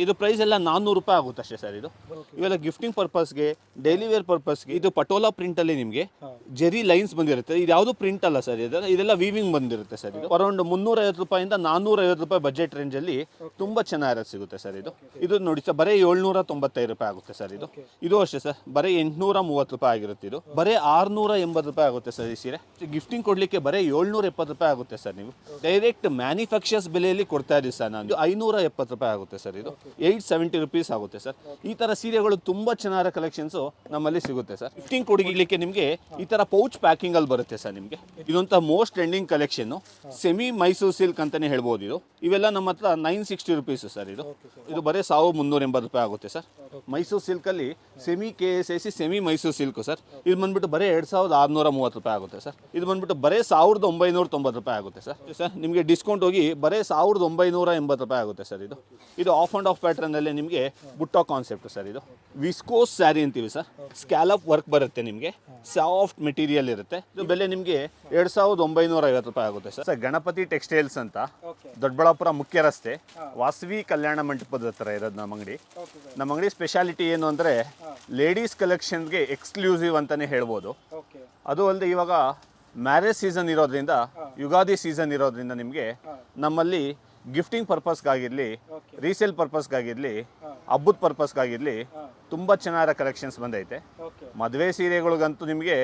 ಇದು ಪ್ರೈಸ್ ಎಲ್ಲ 400 ರೂಪಾಯಿ ಆಗುತ್ತೆ ಅಷ್ಟೇ ಸರ್. ಇದು ಇವೆಲ್ಲ ಗಿಫ್ಟಿಂಗ್ ಪರ್ಪಸ್ಗೆ, ಡೈಲಿ ವೇರ್ ಪರ್ಪಸ್ಗೆ. ಇದು ಪಟೋಲಾ ಪ್ರಿಂಟ್ ಅಲ್ಲಿ ನಿಮಗೆ ಜೆರಿ ಲೈನ್ಸ್ ಬಂದಿರುತ್ತೆ. ಇದು ಯಾವುದು ಪ್ರಿಂಟ್ ಅಲ್ಲ ಸರ್, ಇದೆಲ್ಲ ವೀವಿಂಗ್ ಬಂದಿರುತ್ತೆ ಸರ್. ಇದು ಅರೌಂಡ್ 350 ರೂಪಾಯಿಂದ 450 ರೂಪಾಯಿ ಬಜೆಟ್ ರೇಂಜ್ ಅಲ್ಲಿ ತುಂಬಾ ಚೆನ್ನಾಗಿರೋದು ಸಿಗುತ್ತೆ ಸರ್. ಇದು ನೋಡಿ ಸರ್, ಬರೀ 795 ರೂಪಾಯಿ ಆಗುತ್ತೆ ಸರ್. ಇದು ಅಷ್ಟೇ ಸರ್, ಬರೀ 830 ರೂಪಾಯಿ ಆಗಿರುತ್ತೆ. ಇದು ಬರೀ 680 ರೂಪಾಯಿ ಆಗುತ್ತೆ ಸರ್. ಈ ಸೀರೆ ಗಿಫ್ಟಿಂಗ್ ಕೊಡ್ಲಿಕ್ಕೆ ಬರೀ 770 ರೂಪಾಯಿ ಆಗುತ್ತೆ ಸರ್. ನೀವು ಡೈರೆಕ್ಟ್ ಮ್ಯಾನುಫ್ಯಾಕ್ಚರ್ಸ್ ಬೆಲೆಯಲ್ಲಿ ಕೊಡ್ತಾ ಇದ್ದೀವಿ ಸರ್. ನಾನು 570 ರೂಪಾಯಿ ಆಗುತ್ತೆ ಸರ್. ಇದು 870 ರುಪೀಸ್ ಆಗುತ್ತೆ ಸರ್. ಈ ತರ ಸೀರೆಗಳು ತುಂಬಾ ಚೆನ್ನಾದ ಕಲೆಕ್ಷನ್ಸ್ ನಮ್ಮಲ್ಲಿ ಸಿಗುತ್ತೆ ಸರ್. ಗಿಫ್ಟಿಂಗ್ ಕೊಡಲಿಕ್ಕೆ ನಿಮಗೆ ಈ ತರ ಪೌಚ್ ಪ್ಯಾಕಿಂಗ್ ಅಲ್ಲಿ ಬರುತ್ತೆ ಸರ್. ನಿಮಗೆ ಇದೊಂತ most trending collection, semi Mysore silk ಅಂತಾನೆ ಹೇಳ್ಬೋದು. ಇವೆಲ್ಲ ನಮ್ಮ ಹತ್ರ 960 ರುಪೀಸ್ ಸರ್. ಇದು ಬರೀ 1380 ರೂಪಾಯಿ ಆಗುತ್ತೆ ಸರ್. ಮೈಸೂರು ಸಿಲ್ಕ್ ಅಲ್ಲಿ semi KSIC semi Mysore silk sir. ಇದು ಬಂದ್ಬಿಟ್ಟು ಬರೀ 2630 ರೂಪಾಯಿ ಆಗುತ್ತೆ ಸರ್. ಇದು ಬಂದ್ಬಿಟ್ಟು ಬರೀ 1990 ರೂಪಾಯಿ ಆಗುತ್ತೆ ಸರ್. ನಿಮಗೆ ಡಿಸ್ಕೌಂಟ್ ಹೋಗಿ ಬರೀ 1980 ರೂಪಾಯಿ ಆಗುತ್ತೆ ಸರ್. ಇದು ಆಫ್ ಅಂಡ್ ಆಫ್ ಪ್ಯಾಟರ್ನ್ ಅಲ್ಲಿ ನಿಮಗೆ ಬುಟ್ಟ ಕಾನ್ಸೆಪ್ಟ್ ಸರ್. ಇದು ವಿಸ್ಕೋಸ್ ಸ್ಯಾರಿ ಅಂತೀವಿ ಸರ್. ಸ್ಕ್ಯಾಲಪ್ ವರ್ಕ್ ಬರುತ್ತೆ, ನಿಮಗೆ ಸಾಫ್ಟ್ ಮೆಟೀರಿಯಲ್ ಇರುತ್ತೆ. ಇದು ಬೆಲೆ ನಿಮಗೆ 2950 ರೂಪಾಯಿ ಆಗುತ್ತೆ ಸರ್. ಗಣಪತಿ ಟೆಕ್ಸ್ಟೈಲ್ಸ್ ಅಂತ ದೊಡ್ಡಬಳ್ಳಾಪುರ ಮುಖ್ಯ ರಸ್ತೆ, ವಾಸವಿ ಕಲ್ಯಾಣ ಮಂಟಪದ ಹತ್ರ ಇರೋದು ನಮ್ಮ ಅಂಗಡಿ. ನಮ್ಮ ಅಂಗಡಿ ಸ್ಪೆಷಾಲಿಟಿ ಏನು ಅಂದರೆ ಲೇಡೀಸ್ ಕಲೆಕ್ಷನ್ಗೆ ಎಕ್ಸ್ಕ್ಲೂಸಿವ್ ಅಂತಾನೆ ಹೇಳ್ಬೋದು. ಅದು ಅಲ್ಲದೆ ಇವಾಗ ಮ್ಯಾರೇಜ್ ಸೀಸನ್ ಇರೋದ್ರಿಂದ, ಯುಗಾದಿ ಸೀಸನ್ ಇರೋದ್ರಿಂದ ನಿಮಗೆ ನಮ್ಮಲ್ಲಿ ಗಿಫ್ಟಿಂಗ್ ಪರ್ಪಸ್ಗಾಗಿರಲಿ, ರೀಸೇಲ್ ಪರ್ಪಸ್ಗಾಗಿರಲಿ, ಹಬ್ಬದ ಪರ್ಪಸ್ಗಾಗಿರಲಿ ತುಂಬ ಚೆನ್ನಾಗಿರೋ ಕಲೆಕ್ಷನ್ಸ್ ಬಂದೈತೆ. ಮದುವೆ ಸೀರೆಗಳಿಗಂತೂ ನಿಮಗೆ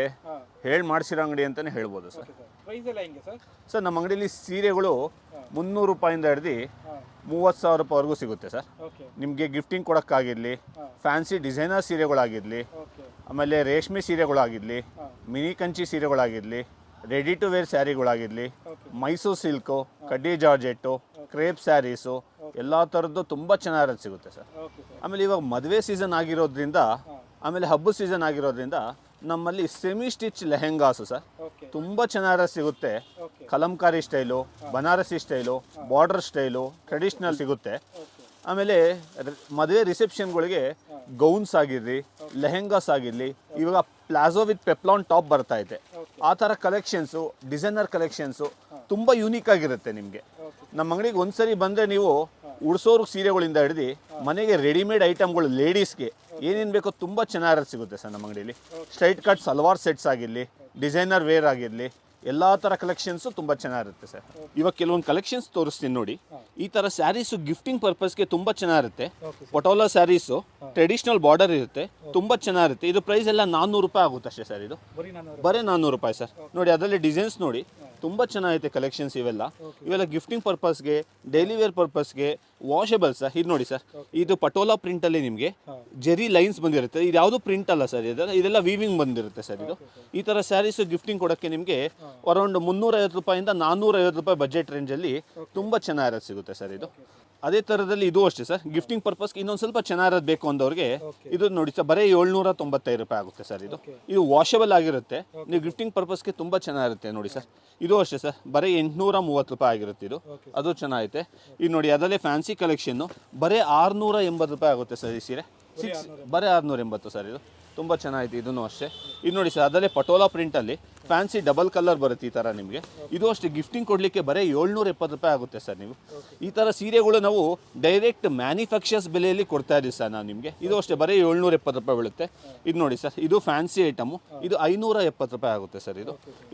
ಹೇಳಿ ಮಾಡಿಸಿರೋ ಅಂಗಡಿ ಅಂತಲೇ ಹೇಳ್ಬೋದು ಸರ್. ಸರ್ ನಮ್ಮ ಅಂಗಡಿಯಲ್ಲಿ ಸೀರೆಗಳು 300 ರೂಪಾಯಿಂದ ಹಿಡ್ದು 30,000 ರೂಪಾಯಿವರೆಗೂ ಸಿಗುತ್ತೆ ಸರ್. ನಿಮಗೆ ಗಿಫ್ಟಿಂಗ್ ಕೊಡೋಕ್ಕಾಗಿರಲಿ, ಫ್ಯಾನ್ಸಿ ಡಿಸೈನರ್ ಸೀರೆಗಳಾಗಿರಲಿ, ಆಮೇಲೆ ರೇಷ್ಮೆ ಸೀರೆಗಳಾಗಿರಲಿ, ಮಿನಿ ಕಂಚಿ ಸೀರೆಗಳಾಗಿರಲಿ, ರೆಡಿ ಟು ವೇರ್ ಸ್ಯಾರಿಗಳಾಗಿರಲಿ, ಮೈಸೂರು ಸಿಲ್ಕು, ಕಡ್ಡಿ ಜಾರ್ಜೆಟ್ಟು, ಕ್ರೇಪ್ ಸ್ಯಾರೀಸು, ಎಲ್ಲ ಥರದ್ದು ತುಂಬ ಚೆನ್ನಾಗಿರೋದು ಸಿಗುತ್ತೆ ಸರ್. ಆಮೇಲೆ ಇವಾಗ ಮದುವೆ ಸೀಸನ್ ಆಗಿರೋದ್ರಿಂದ, ಆಮೇಲೆ ಹಬ್ಬದ ಸೀಸನ್ ಆಗಿರೋದ್ರಿಂದ ನಮ್ಮಲ್ಲಿ ಸೆಮಿ ಸ್ಟಿಚ್ ಲೆಹೆಂಗಾಸು ಸರ್ ತುಂಬ ಚೆನ್ನಾಗಿರೋದು ಸಿಗುತ್ತೆ. Kalamkari style, Banarasi style, border style, traditional ಸಿಗುತ್ತೆ. ಆಮೇಲೆ ಮದುವೆ ರಿಸೆಪ್ಷನ್ಗಳಿಗೆ ಗೌನ್ಸ್ ಆಗಿರಲಿ, ಲೆಹೆಂಗಾಸ್ ಆಗಿರಲಿ, ಇವಾಗ ಪ್ಲಾಜೋ ವಿತ್ ಪೆಪ್ಲಾನ್ ಟಾಪ್ ಬರ್ತಾ ಇದೆ. ಆ ಥರ ಕಲೆಕ್ಷನ್ಸು, ಡಿಸೈನರ್ ಕಲೆಕ್ಷನ್ಸು ತುಂಬ ಯೂನಿಕ್ ಆಗಿರುತ್ತೆ. ನಿಮಗೆ ನಮ್ಮ ಅಂಗಡಿಗೆ ಒಂದ್ಸರಿ ಬಂದರೆ ನೀವು ಉಡ್ಸೋರು ಸೀರೆಗಳಿಂದ ಹಿಡ್ದು ಮನೆಗೆ ರೆಡಿಮೇಡ್ ಐಟಮ್ಗಳು ಲೇಡೀಸ್ಗೆ ಏನೇನು ಬೇಕೋ ತುಂಬ ಚೆನ್ನಾಗಿರೋದು ಸಿಗುತ್ತೆ ಸರ್ ನಮ್ಮ ಅಂಗಡಿಯಲ್ಲಿ. ಸ್ಟ್ರೈಟ್ ಕಟ್ ಸಲ್ವಾರ್ ಸೆಟ್ಸ್ ಆಗಿರಲಿ, ಡಿಸೈನರ್ ವೇರ್ ಆಗಿರಲಿ, ಎಲ್ಲ ಥರ ಕಲೆಕ್ಷನ್ಸು ತುಂಬ ಚೆನ್ನಾಗಿರುತ್ತೆ ಸರ್. ಇವಾಗ ಕೆಲವೊಂದು ಕಲೆಕ್ಷನ್ಸ್ ತೋರಿಸ್ತೀನಿ ನೋಡಿ. ಈ ಥರ ಸ್ಯಾರೀಸು ಗಿಫ್ಟಿಂಗ್ ಪರ್ಪಸ್ಗೆ ತುಂಬ ಚೆನ್ನಾಗಿರುತ್ತೆ. ಪಟೋಲಾ ಸ್ಯಾರೀಸು ಟ್ರೆಡಿಷ್ನಲ್ ಬಾರ್ಡರ್ ಇರುತ್ತೆ, ತುಂಬ ಚೆನ್ನಾಗಿರುತ್ತೆ. ಇದು ಪ್ರೈಸ್ ಎಲ್ಲ 400 ರೂಪಾಯಿ ಆಗುತ್ತೆ ಅಷ್ಟೇ ಸರ್. ಇದು ಬರೀ 400 ರೂಪಾಯಿ ಸರ್. ನೋಡಿ ಅದರಲ್ಲಿ ಡಿಸೈನ್ಸ್ ನೋಡಿ, ತುಂಬ ಚೆನ್ನಾಗೈತೆ ಕಲೆಕ್ಷನ್ಸ್. ಇವೆಲ್ಲ ಗಿಫ್ಟಿಂಗ್ ಪರ್ಪಸ್ಗೆ, ಡೈಲಿ ವೇರ್ ಪರ್ಪಸ್ಗೆ, ವಾಷಬಲ್ ಸರ್. ಇದು ನೋಡಿ ಸರ್, ಇದು ಪಟೋಲಾ ಪ್ರಿಂಟಲ್ಲಿ ನಿಮಗೆ ಜೆರಿ ಲೈನ್ಸ್ ಬಂದಿರುತ್ತೆ. ಇದು ಯಾವುದು ಪ್ರಿಂಟ್ ಅಲ್ಲ ಸರ್, ಇದೆಲ್ಲ ವೀವಿಂಗ್ ಬಂದಿರುತ್ತೆ ಸರ್. ಈ ಥರ ಸ್ಯಾರೀಸು ಗಿಫ್ಟಿಂಗ್ ಕೊಡೋಕ್ಕೆ ನಿಮಗೆ ಅರೌಂಡ್ 350 ರೂಪಾಯಿಂದ 450 ರೂಪಾಯಿ ಬಜೆಟ್ ರೇಂಜಲ್ಲಿ ತುಂಬ ಚೆನ್ನಾಗಿರೋದು ಸಿಗುತ್ತೆ ಸರ್. ಅದೇ ಥರದಲ್ಲಿ ಇದು ಅಷ್ಟೇ ಸರ್. ಗಿಫ್ಟಿಂಗ್ ಪರ್ಪಸ್ಗೆ ಇನ್ನೊಂದು ಸ್ವಲ್ಪ ಚೆನ್ನಾಗಿರೋದು ಬೇಕು ಅಂದವ್ರಿಗೆ ಇದು ನೋಡಿ ಸರ್, ಬರೀ 795 ರೂಪಾಯಿ ಆಗುತ್ತೆ ಸರ್. ಇದು ವಾಷಬಲ್ ಆಗಿರುತ್ತೆ. ನೀವು ಗಿಫ್ಟಿಂಗ್ ಪರ್ಪಸ್ಗೆ ತುಂಬ ಚೆನ್ನಾಗಿರುತ್ತೆ ನೋಡಿ ಸರ್. ಇದು ಅಷ್ಟೇ ಸರ್, ಬರೀ 830 ರೂಪಾಯಿ ಆಗಿರುತ್ತೆ. ಅದು ಚೆನ್ನಾಗೈತೆ. ಇದು ನೋಡಿ ಅದರಲ್ಲೇ ಫ್ಯಾನ್ಸಿ ಕಲೆಕ್ಷನ್ನು ಬರೀ 680 ರೂಪಾಯಿ ಆಗುತ್ತೆ ಸರ್. ಈ ಸೀರೆ ಬರೀ 680 ಸರ್. ಇದು ತುಂಬ ಚೆನ್ನಾಗಿದೆ. ಇದೂ ಅಷ್ಟೇ. ಇದು ನೋಡಿ ಸರ್, ಅದರಲ್ಲೇ ಪಟೋಲಾ ಪ್ರಿಂಟಲ್ಲಿ ಫ್ಯಾನ್ಸಿ ಡಬಲ್ ಕಲರ್ ಬರುತ್ತೆ ಈ ಥರ ನಿಮಗೆ. ಇದು ಅಷ್ಟೇ ಗಿಫ್ಟಿಂಗ್ ಕೊಡಲಿಕ್ಕೆ ಬರೀ 770 ರೂಪಾಯಿ ಆಗುತ್ತೆ ಸರ್. ನೀವು ಈ ಥರ ಸೀರೆಗಳು ನಾವು ಡೈರೆಕ್ಟ್ ಮ್ಯಾನುಫ್ಯಾಕ್ಚರ್ಸ್ ಬೆಲೆಯಲ್ಲಿ ಕೊಡ್ತಾ ಇದ್ದೀವಿ ಸರ್ ನಾವು ನಿಮಗೆ. ಇದು ಅಷ್ಟೇ ಬರೀ 770 ರೂಪಾಯಿ ಬೀಳುತ್ತೆ. ಇದು ನೋಡಿ ಸರ್, ಇದು ಫ್ಯಾನ್ಸಿ ಐಟಮು. ಇದು 570 ರೂಪಾಯಿ ಆಗುತ್ತೆ ಸರ್.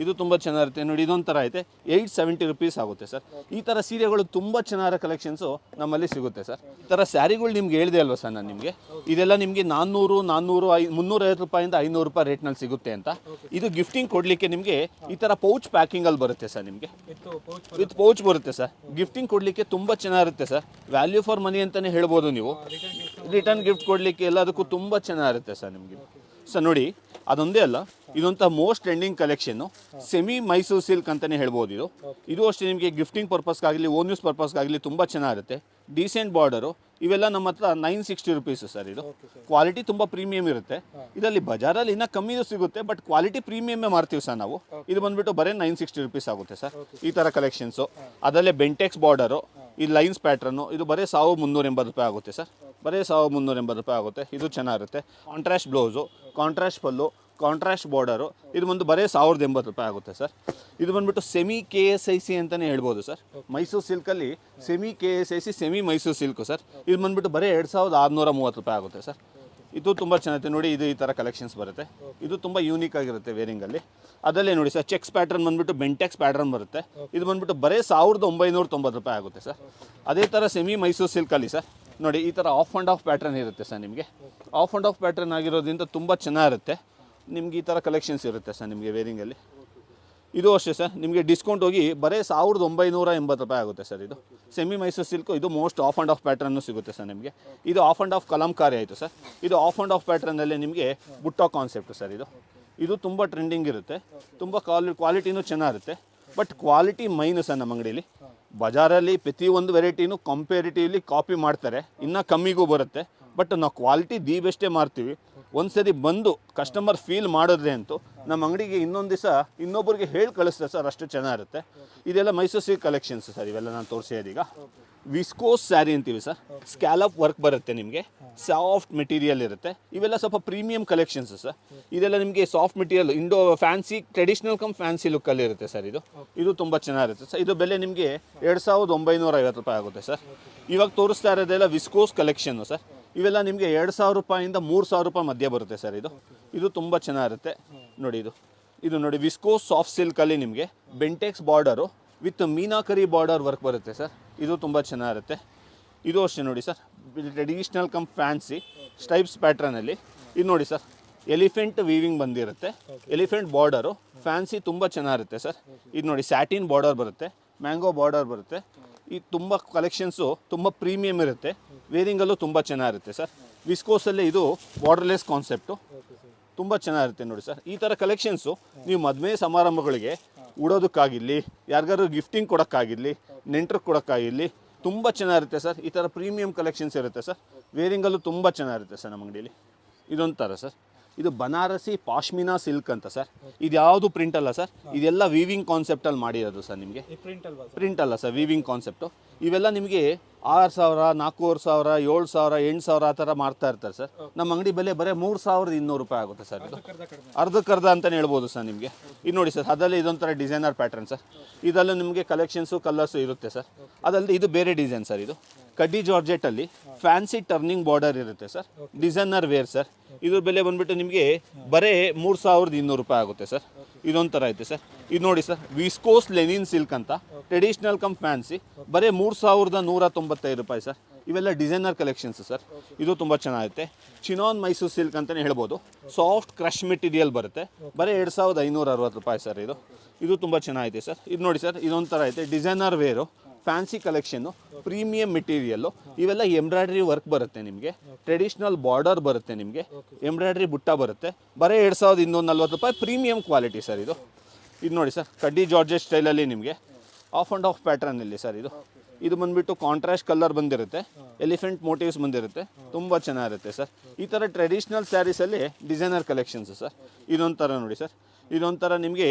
ಇದು ತುಂಬ ಚೆನ್ನಾಗಿರುತ್ತೆ ನೋಡಿ. ಇದೊಂಥರ ಐತೆ 870 ರುಪೀಸ್ ಆಗುತ್ತೆ ಸರ್. ಈ ಥರ ಸೀರೆಗಳು ತುಂಬ ಚೆನ್ನಾಗಿರೋ ಕಲೆಕ್ಷನ್ಸು ನಮ್ಮಲ್ಲಿ ಸಿಗುತ್ತೆ ಸರ್. ಈ ಥರ ಸ್ಯಾರಿಗಳು ನಿಮ್ಗೆ ಹೇಳಿದೆ ಅಲ್ವಾ ಸರ್ ನಾನು ನಿಮಗೆ, ಇದೆಲ್ಲ ನಿಮಗೆ 400, 350 ರೂಪಾಯಿಂದ 500 ರೂಪಾಯಿ ರೇಟ್ನಲ್ಲಿ ಸಿಗುತ್ತೆ ಅಂತ. ಇದು ಗಿಫ್ಟಿಂಗ್ ಕೊಡಲಿಕ್ಕೆ ನಿಮಗೆ ಈ ಥರ ಪೌಚ್ ಪ್ಯಾಕಿಂಗ್ ಅಲ್ಲಿ ಬರುತ್ತೆ ಸರ್. ನಿಮಗೆ ವಿತ್ ಪೌಚ್ ಬರುತ್ತೆ ಸರ್. ಗಿಫ್ಟಿಂಗ್ ಕೊಡಲಿಕ್ಕೆ ತುಂಬ ಚೆನ್ನಾಗಿರುತ್ತೆ ಸರ್. ವ್ಯಾಲ್ಯೂ ಫಾರ್ ಮನಿ ಅಂತಲೇ ಹೇಳ್ಬೋದು ನೀವು. ರಿಟರ್ನ್ ಗಿಫ್ಟ್ ಕೊಡಲಿಕ್ಕೆ ಎಲ್ಲದಕ್ಕೂ ತುಂಬ ಚೆನ್ನಾಗಿರುತ್ತೆ ಸರ್ ನಿಮಗೆ. ಸರ್ ನೋಡಿ ಅದೊಂದೇ ಅಲ್ಲ, ಇದೊಂಥ most trending collection, semi Mysore silk ಅಂತಲೇ ಹೇಳ್ಬೋದು. ಇದು ಅಷ್ಟೇ ನಿಮಗೆ ಗಿಫ್ಟಿಂಗ್ ಪರ್ಪಸ್ಗಾಗಲಿ, ಓನ್ ಯೂಸ್ ಪರ್ಪಸ್ಗಾಗಲಿ ತುಂಬ ಚೆನ್ನಾಗಿರುತ್ತೆ. Decent border. ಇವೆಲ್ಲ ನಮ್ಮ ಹತ್ರ 960 ರುಪೀಸು ಸರ್. ಇದು ಕ್ವಾಲಿಟಿ ತುಂಬ ಪ್ರೀಮಿಯಮ್ ಇರುತ್ತೆ. ಇದರಲ್ಲಿ ಬಜಾರಲ್ಲಿ ಇನ್ನೂ ಕಮ್ಮಿಯೂ ಸಿಗುತ್ತೆ, ಬಟ್ ಕ್ವಾಲಿಟಿ ಪ್ರೀಮಿಯಮ್ಮೇ ಮಾಡ್ತೀವಿ ಸರ್ ನಾವು. ಇದು ಬಂದುಬಿಟ್ಟು ಬರೀ 960 ರುಪೀಸ್ ಆಗುತ್ತೆ ಸರ್. ಈ ಥರ ಕಲೆಕ್ಷನ್ಸು. ಅದರಲ್ಲೇ ಬೆಂಟೆಕ್ಸ್ ಬಾರ್ಡರು, ಈ ಲೈನ್ಸ್ ಪ್ಯಾಟ್ರನ್ನು, ಇದು ಬರೀ 1380 ರೂಪಾಯಿ ಆಗುತ್ತೆ ಸರ್. ಬರೀ 1380 ರೂಪಾಯಿ ಆಗುತ್ತೆ. ಇದು ಚೆನ್ನಾಗಿರುತ್ತೆ. ಕಾಂಟ್ರಾಸ್ಟ್ ಬ್ಲೌಸು, ಕಾಂಟ್ರಾಸ್ಟ್ ಪಲ್ಲು, ಕಾಂಟ್ರಾಸ್ಟ್ ಬಾರ್ಡರು. ಇದು ಬಂದು ಬರೀ 1080 ರೂಪಾಯಿ ಆಗುತ್ತೆ ಸರ್. ಇದು ಬಂದುಬಿಟ್ಟು ಸೆಮಿ KSIC ಅಂತಲೇ ಹೇಳ್ಬೋದು ಸರ್. ಮೈಸೂರು ಸಿಲ್ಕಲ್ಲಿ semi KSIC semi Mysore silk sir. ಇದು ಬಂದುಬಿಟ್ಟು ಬರೀ 2630 ರೂಪಾಯಿ ಆಗುತ್ತೆ ಸರ್. ಇದು ತುಂಬ ಚೆನ್ನಾಗಿದೆ ನೋಡಿ. ಇದು ಈ ಥರ ಕಲೆಕ್ಷನ್ಸ್ ಬರುತ್ತೆ. ಇದು ತುಂಬ ಯೂನಿಕ್ ಆಗಿರುತ್ತೆ ವೇರಿಂಗಲ್ಲಿ. ಅದಲ್ಲೇ ನೋಡಿ ಸರ್, ಚೆಕ್ಸ್ ಪ್ಯಾಟ್ರನ್ ಬಂದುಬಿಟ್ಟು ಬೆಂಟೆಕ್ಸ್ ಪ್ಯಾಟ್ರನ್ ಬರುತ್ತೆ. ಇದು ಬಂದುಬಿಟ್ಟು ಬರೀ 1990 ರೂಪಾಯಿ ಆಗುತ್ತೆ ಸರ್. ಅದೇ ಥರ ಸೆಮಿ ಮೈಸೂರು ಸಿಲ್ಕಲ್ಲಿ ಸರ್ ನೋಡಿ ಈ ಥರ ಆಫ್ ಆ್ಯಂಡ್ ಆಫ್ ಪ್ಯಾಟ್ರನ್ ಇರುತ್ತೆ ಸರ್. ನಿಮಗೆ ಆಫ್ ಆ್ಯಂಡ್ ಆಫ್ ಪ್ಯಾಟ್ರನ್ ಆಗಿರೋದ್ರಿಂದ ತುಂಬ ಚೆನ್ನಾಗಿರುತ್ತೆ. ನಿಮ್ಗೆ ಈ ಥರ ಕಲೆಕ್ಷನ್ಸ್ ಇರುತ್ತೆ ಸರ್ ನಿಮಗೆ ವೇರಿಂಗಲ್ಲಿ. ಇದು ಅಷ್ಟೇ ಸರ್, ನಿಮಗೆ ಡಿಸ್ಕೌಂಟ್ ಹೋಗಿ ಬರೀ 1980 ರೂಪಾಯಿ ಆಗುತ್ತೆ ಸರ್. ಇದು ಸೆಮಿ ಮೈಸೂರು ಸಿಲ್ಕು. ಇದು most of and of pattern ಸಿಗುತ್ತೆ ಸರ್ ನಿಮಗೆ. ಇದು ಆಫ್ ಆ್ಯಂಡ್ ಆಫ್ ಕಲಂಕಾರಿ ಆಯಿತು ಸರ್. ಇದು ಆಫ್ ಆ್ಯಂಡ್ ಆಫ್ ಪ್ಯಾಟ್ರನ್ನಲ್ಲಿ ನಿಮಗೆ ಬುಟ್ಟ ಕಾನ್ಸೆಪ್ಟು ಸರ್. ಇದು ತುಂಬ ಟ್ರೆಂಡಿಂಗ್ ಇರುತ್ತೆ. ತುಂಬ ಕ್ವಾಲಿಟಿನೂ ಚೆನ್ನಾಗಿರುತ್ತೆ. ಬಟ್ ಕ್ವಾಲಿಟಿ ಮೈನು ಸರ್ ನಮ್ಮ ಅಂಗಡೀಲಿ. ಬಜಾರಲ್ಲಿ ಪ್ರತಿಯೊಂದು ವೆರೈಟಿನೂ ಕಂಪೇರಿಟಿವ್ಲಿ ಕಾಪಿ ಮಾಡ್ತಾರೆ, ಇನ್ನೂ ಕಮ್ಮಿಗೂ ಬರುತ್ತೆ. ಬಟ್ ನಾವು ಕ್ವಾಲಿಟಿ ದಿ ಬೆಸ್ಟೇ ಮಾರ್ತೀವಿ. ಒಂದು ಸರಿ ಬಂದು ಕಸ್ಟಮರ್ ಫೀಲ್ ಮಾಡಿದ್ರೆ ಅಂತೂ ನಮ್ಮ ಅಂಗಡಿಗೆ ಇನ್ನೊಂದು ದಿವಸ ಇನ್ನೊಬ್ಬರಿಗೆ ಹೇಳಿ ಕಳಿಸ್ತಾರೆ ಸರ್, ಅಷ್ಟು ಚೆನ್ನಾಗಿರುತ್ತೆ. ಇದೆಲ್ಲ ಮೈಸೂರು ಸಿಲ್ಕ್ ಕಲೆಕ್ಷನ್ಸ್ ಸರ್. ಇವೆಲ್ಲ ನಾನು ತೋರಿಸಿದೀಗ ವಿಸ್ಕೋಸ್ ಸ್ಯಾರಿ ಅಂತೀವಿ ಸರ್. ಸ್ಕ್ಯಾಲಪ್ ವರ್ಕ್ ಬರುತ್ತೆ ನಿಮಗೆ, ಸಾಫ್ಟ್ ಮೆಟೀರಿಯಲ್ ಇರುತ್ತೆ. ಇವೆಲ್ಲ ಸ್ವಲ್ಪ ಪ್ರೀಮಿಯಂ ಕಲೆಕ್ಷನ್ಸ್ ಸರ್. ಇದೆಲ್ಲ ನಿಮಗೆ soft material Indo fancy traditional cum fancy ಲುಕ್ಕಲ್ಲಿ ಇರುತ್ತೆ ಸರ್. ಇದು ತುಂಬ ಚೆನ್ನಾಗಿರುತ್ತೆ ಸರ್. ಇದು ಬೆಲೆ ನಿಮಗೆ 2950 ರೂಪಾಯಿ ಆಗುತ್ತೆ ಸರ್. ಇವಾಗ ತೋರಿಸ್ತಾ ಇರೋದೆಲ್ಲ ವಿಸ್ಕೋಸ್ ಕಲೆಕ್ಷನ್ನು ಸರ್. ಇವೆಲ್ಲ ನಿಮಗೆ 2000 ರೂಪಾಯಿಂದ 3000 ರೂಪಾಯಿ ಮಧ್ಯೆ ಬರುತ್ತೆ ಸರ್. ಇದು ತುಂಬ ಚೆನ್ನಾಗಿರುತ್ತೆ ನೋಡಿ. ಇದು ನೋಡಿ ವಿಸ್ಕೋಸ್ ಸಾಫ್ಟ್ ಸಿಲ್ಕಲ್ಲಿ ನಿಮಗೆ Bentex border with meenakari border work ಬರುತ್ತೆ ಸರ್. ಇದು ತುಂಬ ಚೆನ್ನಾಗಿರುತ್ತೆ. ಇದು ಅಷ್ಟೇ ನೋಡಿ sir, traditional cum fancy stripes ಪ್ಯಾಟ್ರನಲ್ಲಿ. ಇದು ನೋಡಿ ಸರ್, ಎಲಿಫೆಂಟ್ ವೀವಿಂಗ್ ಬಂದಿರುತ್ತೆ. ಎಲಿಫೆಂಟ್ ಬಾರ್ಡರು ಫ್ಯಾನ್ಸಿ ತುಂಬ ಚೆನ್ನಾಗಿರುತ್ತೆ ಸರ್. ಇದು ನೋಡಿ ಸ್ಯಾಟಿನ್ ಬಾರ್ಡರ್ ಬರುತ್ತೆ, ಮ್ಯಾಂಗೋ ಬಾರ್ಡರ್ ಬರುತ್ತೆ. ಈ ತುಂಬ ಕಲೆಕ್ಷನ್ಸು ತುಂಬ ಪ್ರೀಮಿಯಮ್ ಇರುತ್ತೆ. ವೇರಿಂಗಲ್ಲೂ ತುಂಬ ಚೆನ್ನಾಗಿರುತ್ತೆ ಸರ್. ವಿಸ್ಕೋಸಲ್ಲೇ ಇದು ಬಾರ್ಡರ್ಲೆಸ್ ಕಾನ್ಸೆಪ್ಟು ತುಂಬ ಚೆನ್ನಾಗಿರುತ್ತೆ ನೋಡಿ ಸರ್. ಈ ಥರ ಕಲೆಕ್ಷನ್ಸು ನೀವು ಮದುವೆ ಸಮಾರಂಭಗಳಿಗೆ ಉಡೋದಕ್ಕಾಗಿರಲಿ, ಯಾರಿಗಾದ್ರು ಗಿಫ್ಟಿಂಗ್ ಕೊಡೋಕ್ಕಾಗಿರಲಿ, ನೆಂಟ್ರಿಗೆ ಕೊಡೋಕ್ಕಾಗಿರಲಿ ತುಂಬ ಚೆನ್ನಾಗಿರುತ್ತೆ ಸರ್. ಈ ಥರ ಪ್ರೀಮಿಯಂ ಕಲೆಕ್ಷನ್ಸ್ ಇರುತ್ತೆ ಸರ್. ವೇರಿಂಗಲ್ಲೂ ತುಂಬ ಚೆನ್ನಾಗಿರುತ್ತೆ ಸರ್ ನಮ್ಮ ಅಂಗಡಿಯಲ್ಲಿ. ಇದೊಂಥರ ಸರ್, ಇದು ಬನಾರಸಿ ಪಾಶ್ಮಿನಾ ಸಿಲ್ಕ್ ಅಂತ ಸರ್. ಇದು ಯಾವುದು ಪ್ರಿಂಟ್ ಅಲ್ಲ ಸರ್, ಇದೆಲ್ಲ ವೀವಿಂಗ್ ಕಾನ್ಸೆಪ್ಟಲ್ಲಿ ಮಾಡಿರೋದು ಸರ್. ನಿಮಗೆ ಪ್ರಿಂಟ್ ಅಲ್ಲ ಸರ್, ವೀವಿಂಗ್ ಕಾನ್ಸೆಪ್ಟು. ಇವೆಲ್ಲ ನಿಮಗೆ 6000, 4500, 7000, 8000 ಆ ಥರ ಮಾರ್ತಾ ಇರ್ತಾರೆ ಸರ್. ನಮ್ಮ ಅಂಗಡಿ ಬೆಲೆ ಬರೀ 3200 ರೂಪಾಯಿ ಆಗುತ್ತೆ ಸರ್. ಇದು ಅರ್ಧಕ್ಕರ್ಧ ಅಂತಲೇ ಹೇಳ್ಬೋದು ಸರ್ ನಿಮಗೆ. ಇದು ನೋಡಿ ಸರ್, ಅದರಲ್ಲಿ ಇದೊಂಥರ ಡಿಸೈನರ್ ಪ್ಯಾಟರ್ನ್ ಸರ್. ಇದರಲ್ಲೂ ನಿಮಗೆ ಕಲೆಕ್ಷನ್ಸು ಕಲರ್ಸು ಇರುತ್ತೆ ಸರ್. ಅದಲ್ಲದೆ ಇದು ಬೇರೆ ಡಿಸೈನ್ ಸರ್. ಇದು ಕಡ್ಡಿ ಜಾರ್ಜೆಟಲ್ಲಿ ಫ್ಯಾನ್ಸಿ ಟರ್ನಿಂಗ್ ಬಾರ್ಡರ್ ಇರುತ್ತೆ ಸರ್. Designer wear sir. ಇದ್ರ ಬೆಲೆ ಬಂದುಬಿಟ್ಟು ನಿಮಗೆ ಬರೀ 3200 ರೂಪಾಯಿ ಆಗುತ್ತೆ ಸರ್. ಇದೊಂಥರ ಐತೆ ಸರ್. ಇದು ನೋಡಿ ಸರ್, ವಿಸ್ಕೋಸ್ ಲೆನಿನ್ ಸಿಲ್ಕ್ ಅಂತ ಟ್ರೆಡಿಷ್ನಲ್ ಕಮ್ ಫ್ಯಾನ್ಸಿ ಬರೀ 3195 ರೂಪಾಯಿ ಸರ್. ಇವೆಲ್ಲ ಡಿಸೈನರ್ ಕಲೆಕ್ಷನ್ಸ್ ಸರ್. ಇದು ತುಂಬ ಚೆನ್ನಾಗಿರುತ್ತೆ. ಚಿನಾನ್ ಮೈಸೂರು ಸಿಲ್ಕ್ ಅಂತಲೇ ಹೇಳ್ಬೋದು. ಸಾಫ್ಟ್ ಕ್ರಶ್ ಮೆಟೀರಿಯಲ್ ಬರುತ್ತೆ, ಬರೀ 2560 ರೂಪಾಯಿ ಸರ್. ಇದು ತುಂಬ ಚೆನ್ನಾಗಿದೆ ಸರ್. ಇದು ನೋಡಿ ಸರ್, ಇದೊಂಥರ ಐತೆ designer wear fancy collection, premium material. ಇವೆಲ್ಲ ಎಂಬ್ರಾಯ್ಡ್ರಿ ವರ್ಕ್ ಬರುತ್ತೆ ನಿಮಗೆ, ಟ್ರೆಡಿಷ್ನಲ್ ಬಾರ್ಡರ್ ಬರುತ್ತೆ ನಿಮಗೆ, ಎಂಬ್ರಾಯ್ಡ್ರಿ ಬುಟ್ಟ ಬರುತ್ತೆ. ಬರೀ 2240 ರೂಪಾಯಿ ಪ್ರೀಮಿಯಂ ಕ್ವಾಲಿಟಿ ಸರ್. ಇದು ನೋಡಿ ಸರ್, ಕಡ್ಡಿ ಜಾರ್ಜೆಟ್ ಸ್ಟೈಲಲ್ಲಿ ನಿಮಗೆ ಆಫ್ ಆ್ಯಂಡ್ ಆಫ್ ಪ್ಯಾಟ್ರನಲ್ಲಿ ಸರ್. ಇದು ಬಂದುಬಿಟ್ಟು ಕಾಂಟ್ರಾಸ್ಟ್ ಕಲರ್ ಬಂದಿರುತ್ತೆ, ಎಲಿಫೆಂಟ್ ಮೋಟಿವ್ಸ್ ಬಂದಿರುತ್ತೆ, ತುಂಬ ಚೆನ್ನಾಗಿರುತ್ತೆ ಸರ್. ಈ ಥರ ಟ್ರೆಡಿಷ್ನಲ್ ಸ್ಯಾರೀಸಲ್ಲಿ ಡಿಸೈನರ್ ಕಲೆಕ್ಷನ್ಸ್ ಸರ್. ಇದೊಂಥರ ನೋಡಿ ಸರ್, ಇದೊಂಥರ ನಿಮಗೆ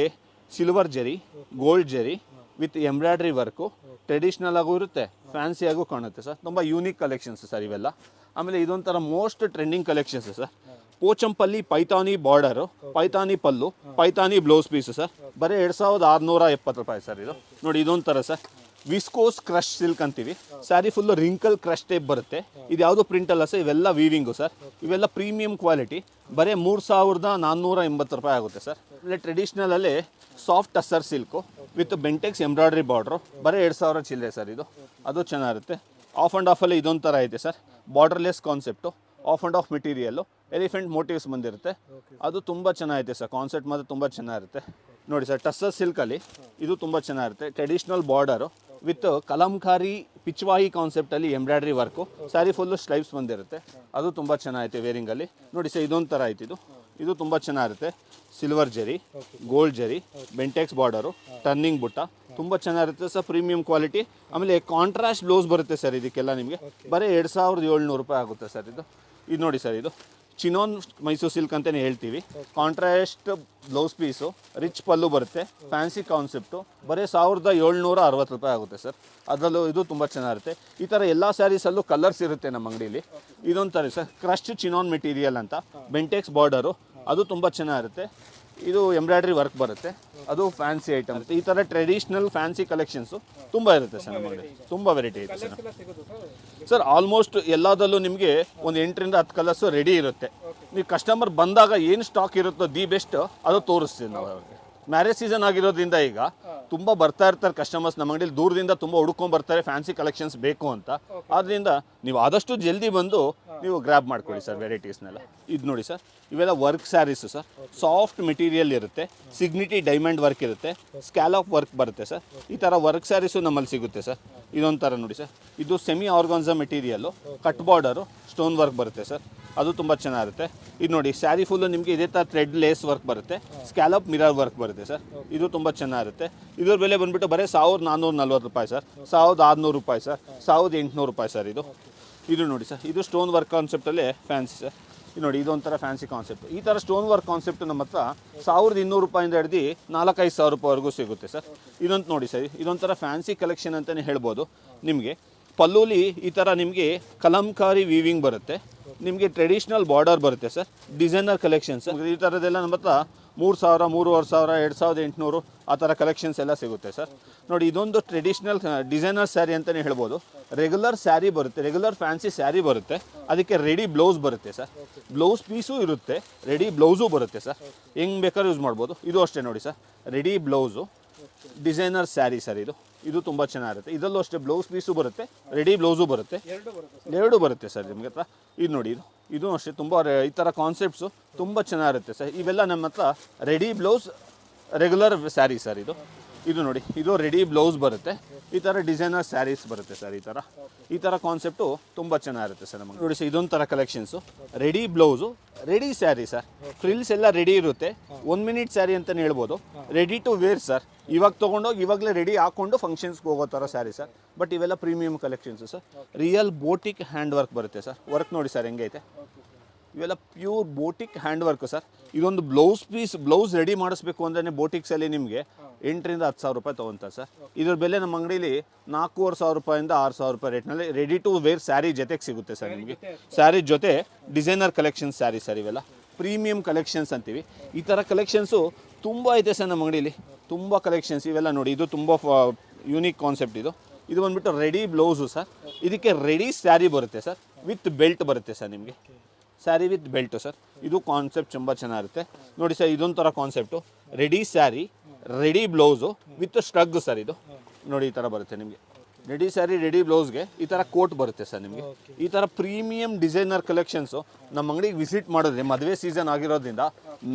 ಸಿಲ್ವರ್ ಜರಿ, ಗೋಲ್ಡ್ ಜರಿ ವಿತ್ ಎಂಬ್ರಾಯ್ಡ್ರಿ ವರ್ಕು, ಟ್ರೆಡಿಷ್ನಲ್ ಆಗೂ ಇರುತ್ತೆ, ಫ್ಯಾನ್ಸಿ ಆಗೂ ಕಾಣುತ್ತೆ ಸರ್. ತುಂಬ ಯೂನಿಕ್ ಕಲೆಕ್ಷನ್ಸ್ ಸರ್ ಇವೆಲ್ಲ. ಆಮೇಲೆ ಇದೊಂಥರ most trending collections sir. Pochampally Paithani border, Paithani pallu, Paithani blouse piece sir. ಬರೀ 2670 ರೂಪಾಯಿ ಸರ್. ಇದು ನೋಡಿ, ಇದೊಂಥರ ಸರ್ ವಿಸ್ಕೋಸ್ ಕ್ರಶ್ ಸಿಲ್ಕ್ ಅಂತೀವಿ. Saree full wrinkle crush type ಬರುತ್ತೆ. ಇದು ಯಾವುದು ಪ್ರಿಂಟ್ ಅಲ್ಲ ಸರ್, ಇವೆಲ್ಲ ವೀವಿಂಗು ಸರ್. ಇವೆಲ್ಲ ಪ್ರೀಮಿಯಂ ಕ್ವಾಲಿಟಿ, ಬರೀ 3480 ರೂಪಾಯಿ ಆಗುತ್ತೆ ಸರ್. ಆಮೇಲೆ ಟ್ರೆಡಿಷ್ನಲಲ್ಲಿ soft tussar silk with Bentex embroidery border, ಬರೀ 2000 ಚಿಲ್ಲರೆ ಸರ್. ಅದು ಚೆನ್ನಾಗಿರುತ್ತೆ. ಆಫ್ ಆ್ಯಂಡ್ ಆಫಲ್ಲಿ ಇದೊಂಥರ ಐತೆ sir, borderless concept, of and of material, elephant motives ಬಂದಿರುತ್ತೆ. ಅದು ತುಂಬ ಚೆನ್ನಾಗಿದೆ ಸರ್. ಕಾನ್ಸೆಪ್ಟ್ ಮಾತ್ರ ತುಂಬ ಚೆನ್ನಾಗಿರುತ್ತೆ ನೋಡಿ ಸರ್. ಟಸ್ಸರ್ ಸಿಲ್ಕಲ್ಲಿ ಇದು ತುಂಬ ಚೆನ್ನಾಗಿರುತ್ತೆ. Traditional border with Kalamkari Pichwai ಕಾನ್ಸೆಪ್ಟಲ್ಲಿ embroidery work, saree full sleeves ಬಂದಿರುತ್ತೆ. ಅದು ತುಂಬ ಚೆನ್ನಾಗೈತೆ ವೇರಿಂಗಲ್ಲಿ ನೋಡಿ ಸರ್. ಇದೊಂಥರ ಐತೆ. ಇದು ತುಂಬ ಚೆನ್ನಾಗಿರುತ್ತೆ. ಸಿಲ್ವರ್ ಜರಿ, ಗೋಲ್ಡ್ ಜರಿ, ಬೆಂಟೆಕ್ಸ್ ಬಾರ್ಡರು, ಟರ್ನಿಂಗ್ ಬುಟ್ಟ, ತುಂಬ ಚೆನ್ನಾಗಿರುತ್ತೆ ಸರ್. Premium quality. ಆಮೇಲೆ ಕಾಂಟ್ರಾಸ್ಟ್ ಬ್ಲೌಸ್ ಬರುತ್ತೆ ಸರ್. ಇದಕ್ಕೆಲ್ಲ ನಿಮಗೆ ಬರೀ 2700 ರೂಪಾಯಿ ಆಗುತ್ತೆ ಸರ್. ಇದು ನೋಡಿ ಸರ್, ಇದು ಚಿನಾನ್ ಮೈಸೂರು ಸಿಲ್ಕ್ ಅಂತಲೇ ಹೇಳ್ತೀವಿ. ಕಾಂಟ್ರಾಸ್ಟ್ ಬ್ಲೌಸ್ ಪೀಸು, ರಿಚ್ ಪಲ್ಲು ಬರುತ್ತೆ, ಫ್ಯಾನ್ಸಿ ಕಾನ್ಸೆಪ್ಟು, ಬರೀ 1760 ರೂಪಾಯಿ ಆಗುತ್ತೆ ಸರ್. ಅದರಲ್ಲೂ ಇದು ತುಂಬ ಚೆನ್ನಾಗಿರುತ್ತೆ. ಈ ಥರ ಎಲ್ಲ ಸ್ಯಾರೀಸಲ್ಲೂ ಕಲರ್ಸ್ ಇರುತ್ತೆ ನಮ್ಮ ಅಂಗಡಿಯಲ್ಲಿ. ಇದೊಂಥರ ಸರ್ ಕ್ರಶ್ಡ್ ಚಿನಾನ್ ಮೆಟೀರಿಯಲ್ ಅಂತ, ಬೆಂಟೆಕ್ಸ್ ಬಾರ್ಡರು, ಅದು ತುಂಬ ಚೆನ್ನಾಗಿರುತ್ತೆ. ಇದು ಎಂಬ್ರಾಯ್ಡ್ರಿ ವರ್ಕ್ ಬರುತ್ತೆ, ಅದು ಫ್ಯಾನ್ಸಿ ಐಟಮ್ ಇರುತ್ತೆ. ಈ ಥರ ಟ್ರೆಡಿಷ್ನಲ್ ಫ್ಯಾನ್ಸಿ ಕಲೆಕ್ಷನ್ಸು ತುಂಬ ಇರುತ್ತೆ ಸರ್ ನಮ್ಮಲ್ಲಿ, ತುಂಬ ವೆರೈಟಿ ಇದೆ ಸರ್. ಸರ್ ಆಲ್ಮೋಸ್ಟ್ ಎಲ್ಲದಲ್ಲೂ ನಿಮಗೆ ಒಂದು 8ರಿಂದ 10 ಕಲರ್ಸು ರೆಡಿ ಇರುತ್ತೆ. ನೀವು ಕಸ್ಟಮರ್ ಬಂದಾಗ ಏನು ಸ್ಟಾಕ್ ಇರುತ್ತೋ ದಿ ಬೆಸ್ಟ್ ಅದು ತೋರಿಸ್ತೀವಿ ನಾವು ಅವ್ರಿಗೆ. ಮ್ಯಾರೇಜ್ ಸೀಸನ್ ಆಗಿರೋದ್ರಿಂದ ಈಗ ತುಂಬ ಬರ್ತಾ ಇರ್ತಾರೆ ಕಸ್ಟಮರ್ಸ್ ನಮ್ಮ ಅಂಗಡಿಯಲ್ಲಿ, ದೂರದಿಂದ ತುಂಬ ಹುಡ್ಕೊಂಡು ಬರ್ತಾರೆ ಫ್ಯಾನ್ಸಿ ಕಲೆಕ್ಷನ್ಸ್ ಬೇಕು ಅಂತ. ಆದ್ದರಿಂದ ನೀವು ಆದಷ್ಟು ಜಲ್ದಿ ಬಂದು ನೀವು ಗ್ರ್ಯಾಬ್ ಮಾಡ್ಕೊಳ್ಳಿ ಸರ್ ವೆರೈಟೀಸ್ನೆಲ್ಲ. ಇದು ನೋಡಿ ಸರ್, ಇವೆಲ್ಲ work sarees sir, soft material ಇರುತ್ತೆ, ಸಿಗ್ನಿಟಿ ಡೈಮಂಡ್ ವರ್ಕ್ ಇರುತ್ತೆ, ಸ್ಕ್ಯಾಲಪ್ ವರ್ಕ್ ಬರುತ್ತೆ ಸರ್. ಈ ಥರ ವರ್ಕ್ ಸ್ಯಾರೀಸು ನಮ್ಮಲ್ಲಿ ಸಿಗುತ್ತೆ ಸರ್. ಇದೊಂಥರ ನೋಡಿ ಸರ್, ಇದು semi organza material, cut border, stone work ಬರುತ್ತೆ ಸರ್, ಅದು ತುಂಬ ಚೆನ್ನಾಗಿರುತ್ತೆ. ಇದು ನೋಡಿ ಸ್ಯಾರಿ ಫುಲ್ಲು ನಿಮಗೆ ಇದೇ ಥರ ಥ್ರೆಡ್ ಲೇಸ್ ವರ್ಕ್ ಬರುತ್ತೆ, ಸ್ಕ್ಯಾಲಪ್ ಮಿರರ್ ವರ್ಕ್ ಬರುತ್ತೆ ಸರ್, ಇದು ತುಂಬ ಚೆನ್ನಾಗಿರುತ್ತೆ. ಇದ್ರ ಬೆಲೆ ಬಂದುಬಿಟ್ಟು ಬರೀ 1440 ರೂಪಾಯಿ ಸರ್, 1600 ರೂಪಾಯಿ ಸರ್, 1800 ರೂಪಾಯಿ ಸರ್. ಇದು ನೋಡಿ ಸರ್, ಇದು ಸ್ಟೋನ್ ವರ್ಕ್ ಕಾನ್ಸೆಪ್ಟಲ್ಲೇ ಫ್ಯಾನ್ಸಿ ಸರ್. ಇದು ನೋಡಿ, ಇದೊಂಥರ ಫ್ಯಾನ್ಸಿ ಕಾನ್ಸೆಪ್ಟ್. ಈ ಥರ ಸ್ಟೋನ್ ವರ್ಕ್ ಕಾನ್ಸೆಪ್ಟ್ ನಮ್ಮ ಹತ್ರ 1200 ರೂಪಾಯಿಂದ ಹಿಡಿದು 4-5 ರೂಪಾಯಿವರೆಗೂ ಸಿಗುತ್ತೆ ಸರ್. ಇದೊಂದು ನೋಡಿ ಸರ್, ಇದೊಂಥರ ಫ್ಯಾನ್ಸಿ ಕಲೆಕ್ಷನ್ ಅಂತಲೇ ಹೇಳ್ಬೋದು. ನಿಮಗೆ ಪಲ್ಲೂಲಿ ಈ ಥರ ನಿಮಗೆ ಕಲಂಕಾರಿ ವೀವಿಂಗ್ ಬರುತ್ತೆ, ನಿಮಗೆ ಟ್ರೆಡಿಷ್ನಲ್ ಬಾರ್ಡರ್ ಬರುತ್ತೆ ಸರ್, ಡಿಸೈನರ್ ಕಲೆಕ್ಷನ್ಸ್. ಈ ಥರದ್ದೆಲ್ಲ ನಮ್ಮ ಹತ್ರ 3000, 3500, 2800 ಆ ಥರ ಕಲೆಕ್ಷನ್ಸ್ ಎಲ್ಲ ಸಿಗುತ್ತೆ ಸರ್. ನೋಡಿ, ಇದೊಂದು ಟ್ರೆಡಿಷ್ನಲ್ ಡಿಸೈನರ್ ಸ್ಯಾರಿ ಅಂತಲೇ ಹೇಳ್ಬೋದು. ರೆಗ್ಯುಲರ್ ಸ್ಯಾರಿ ಬರುತ್ತೆ, ರೆಗ್ಯುಲರ್ ಫ್ಯಾನ್ಸಿ ಸ್ಯಾರಿ ಬರುತ್ತೆ, ಅದಕ್ಕೆ ರೆಡಿ ಬ್ಲೌಸ್ ಬರುತ್ತೆ ಸರ್, ಬ್ಲೌಸ್ ಪೀಸು ಇರುತ್ತೆ, ರೆಡಿ ಬ್ಲೌಸು ಬರುತ್ತೆ ಸರ್, ಹೆಂಗೆ ಬೇಕಾದ್ರೂ ಯೂಸ್ ಮಾಡ್ಬೋದು. ಇದು ಅಷ್ಟೇ ನೋಡಿ sir, ready blouse designer sari sir. ಇದು ತುಂಬ ಚೆನ್ನಾಗಿರುತ್ತೆ. ಇದರಲ್ಲೂ ಅಷ್ಟೇ ಬ್ಲೌಸ್ ಪೀಸು ಬರುತ್ತೆ, ರೆಡಿ ಬ್ಲೌಸು ಬರುತ್ತೆ, ಎರಡು ಬರುತ್ತೆ ಸರ್ ನಿಮಗೆ ಹತ್ರ. ಇದು ನೋಡಿ, ಇದು ಅಷ್ಟೇ ತುಂಬ ಈ ಥರ ಕಾನ್ಸೆಪ್ಟ್ಸು ತುಂಬ ಚೆನ್ನಾಗಿರುತ್ತೆ ಸರ್. ಇವೆಲ್ಲ ನಮ್ಮ ಹತ್ರ ready blouse regular sari sir. ಇದು ನೋಡಿ, ಇದು ರೆಡಿ ಬ್ಲೌಸ್ ಬರುತ್ತೆ, ಈ ಥರ ಡಿಸೈನರ್ ಸ್ಯಾರೀಸ್ ಬರುತ್ತೆ ಸರ್. ಈ ಥರ ಕಾನ್ಸೆಪ್ಟು ತುಂಬ ಚೆನ್ನಾಗಿರುತ್ತೆ ಸರ್ ನಮಗೆ. ನೋಡಿ ಸರ್, ಇದೊಂಥರ collections, ready blouse, ready sari sir, frills ಎಲ್ಲ ರೆಡಿ ಇರುತ್ತೆ, 1 ಮಿನಿಟ್ ಸ್ಯಾರಿ ಅಂತಲೇ ಹೇಳ್ಬೋದು. ರೆಡಿ ಟು ವೇರ್ ಸರ್, ಇವಾಗ ತೊಗೊಂಡೋಗಿ ಇವಾಗಲೇ ರೆಡಿ ಹಾಕ್ಕೊಂಡು ಫಂಕ್ಷನ್ಸ್ಗೆ ಹೋಗೋ ಥರ ಸ್ಯಾರಿ ಸರ್. ಬಟ್ ಇವೆಲ್ಲ premium collections sir. Real boutique hand work ಬರುತ್ತೆ ಸರ್. ವರ್ಕ್ ನೋಡಿ ಸರ್ ಹೆಂಗೈತೆ, ಇವೆಲ್ಲ pure boutique hand work sir. ಇದೊಂದು ಬ್ಲೌಸ್ ರೆಡಿ ಮಾಡಿಸ್ಬೇಕು ಅಂದರೆ ಬೋಟಿಕ್ಸಲ್ಲಿ ನಿಮಗೆ 8ರಿಂದ 10 ಸಾವಿರ ರೂಪಾಯಿ ತೊಗೊತಾರೆ ಸರ್. ಇದ್ರ ಬೆಲೆ ನಮ್ಮ ಅಂಗಡೀಲಿ 4500 ರೂಪಾಯಿಂದ 6000 ರೂಪಾಯಿ ರೇಟ್ನಲ್ಲಿ ರೆಡಿ ಟು ವೇರ್ ಸ್ಯಾರಿ ಜೊತೆಗೆ ಸಿಗುತ್ತೆ ಸರ್ ನಿಮಗೆ. ಸ್ಯಾರಿ ಜೊತೆ ಡಿಸೈನರ್ ಕಲೆಕ್ಷನ್ಸ್ ಸ್ಯಾರಿ ಸರ್. ಇವೆಲ್ಲ ಪ್ರೀಮಿಯಂ ಕಲೆಕ್ಷನ್ಸ್ ಅಂತೀವಿ. ಈ ಥರ ಕಲೆಕ್ಷನ್ಸು ತುಂಬ ಐತೆ ಸರ್ ನಮ್ಮ ಅಂಗಡೀಲಿ, ತುಂಬ ಕಲೆಕ್ಷನ್ಸ್. ಇವೆಲ್ಲ ನೋಡಿ, ಇದು ತುಂಬ ಯೂನಿಕ್ ಕಾನ್ಸೆಪ್ಟ್. ಇದು ಬಂದುಬಿಟ್ಟು ರೆಡಿ ಬ್ಲೌಸು ಸರ್, ಇದಕ್ಕೆ ರೆಡಿ ಸ್ಯಾರಿ ಬರುತ್ತೆ ಸರ್, ವಿತ್ ಬೆಲ್ಟ್ ಬರುತ್ತೆ ಸರ್ ನಿಮಗೆ, ಸ್ಯಾರಿ ವಿತ್ ಬೆಲ್ಟು ಸರ್. ಇದು ಕಾನ್ಸೆಪ್ಟ್ ತುಂಬ ಚೆನ್ನಾಗಿರುತ್ತೆ ನೋಡಿ ಸರ್. ಇದೊಂಥರ concept, ready saree, ready blouse with ಸ್ಟ್ರಗ್ ಸರ್. ಇದು ನೋಡಿ, ಈ ಥರ ಬರುತ್ತೆ ನಿಮಗೆ ರೆಡಿ ಸ್ಯಾರಿ, ರೆಡಿ ಬ್ಲೌಸ್ಗೆ ಈ ಥರ ಕೋಟ್ ಬರುತ್ತೆ ಸರ್ ನಿಮಗೆ. ಈ ಥರ ಪ್ರೀಮಿಯಂ ಡಿಸೈನರ್ ಕಲೆಕ್ಷನ್ಸು ನಮ್ಮ ಅಂಗಡಿಗೆ ವಿಸಿಟ್ ಮಾಡಿದ್ರೆ, ಮದುವೆ ಸೀಸನ್ ಆಗಿರೋದ್ರಿಂದ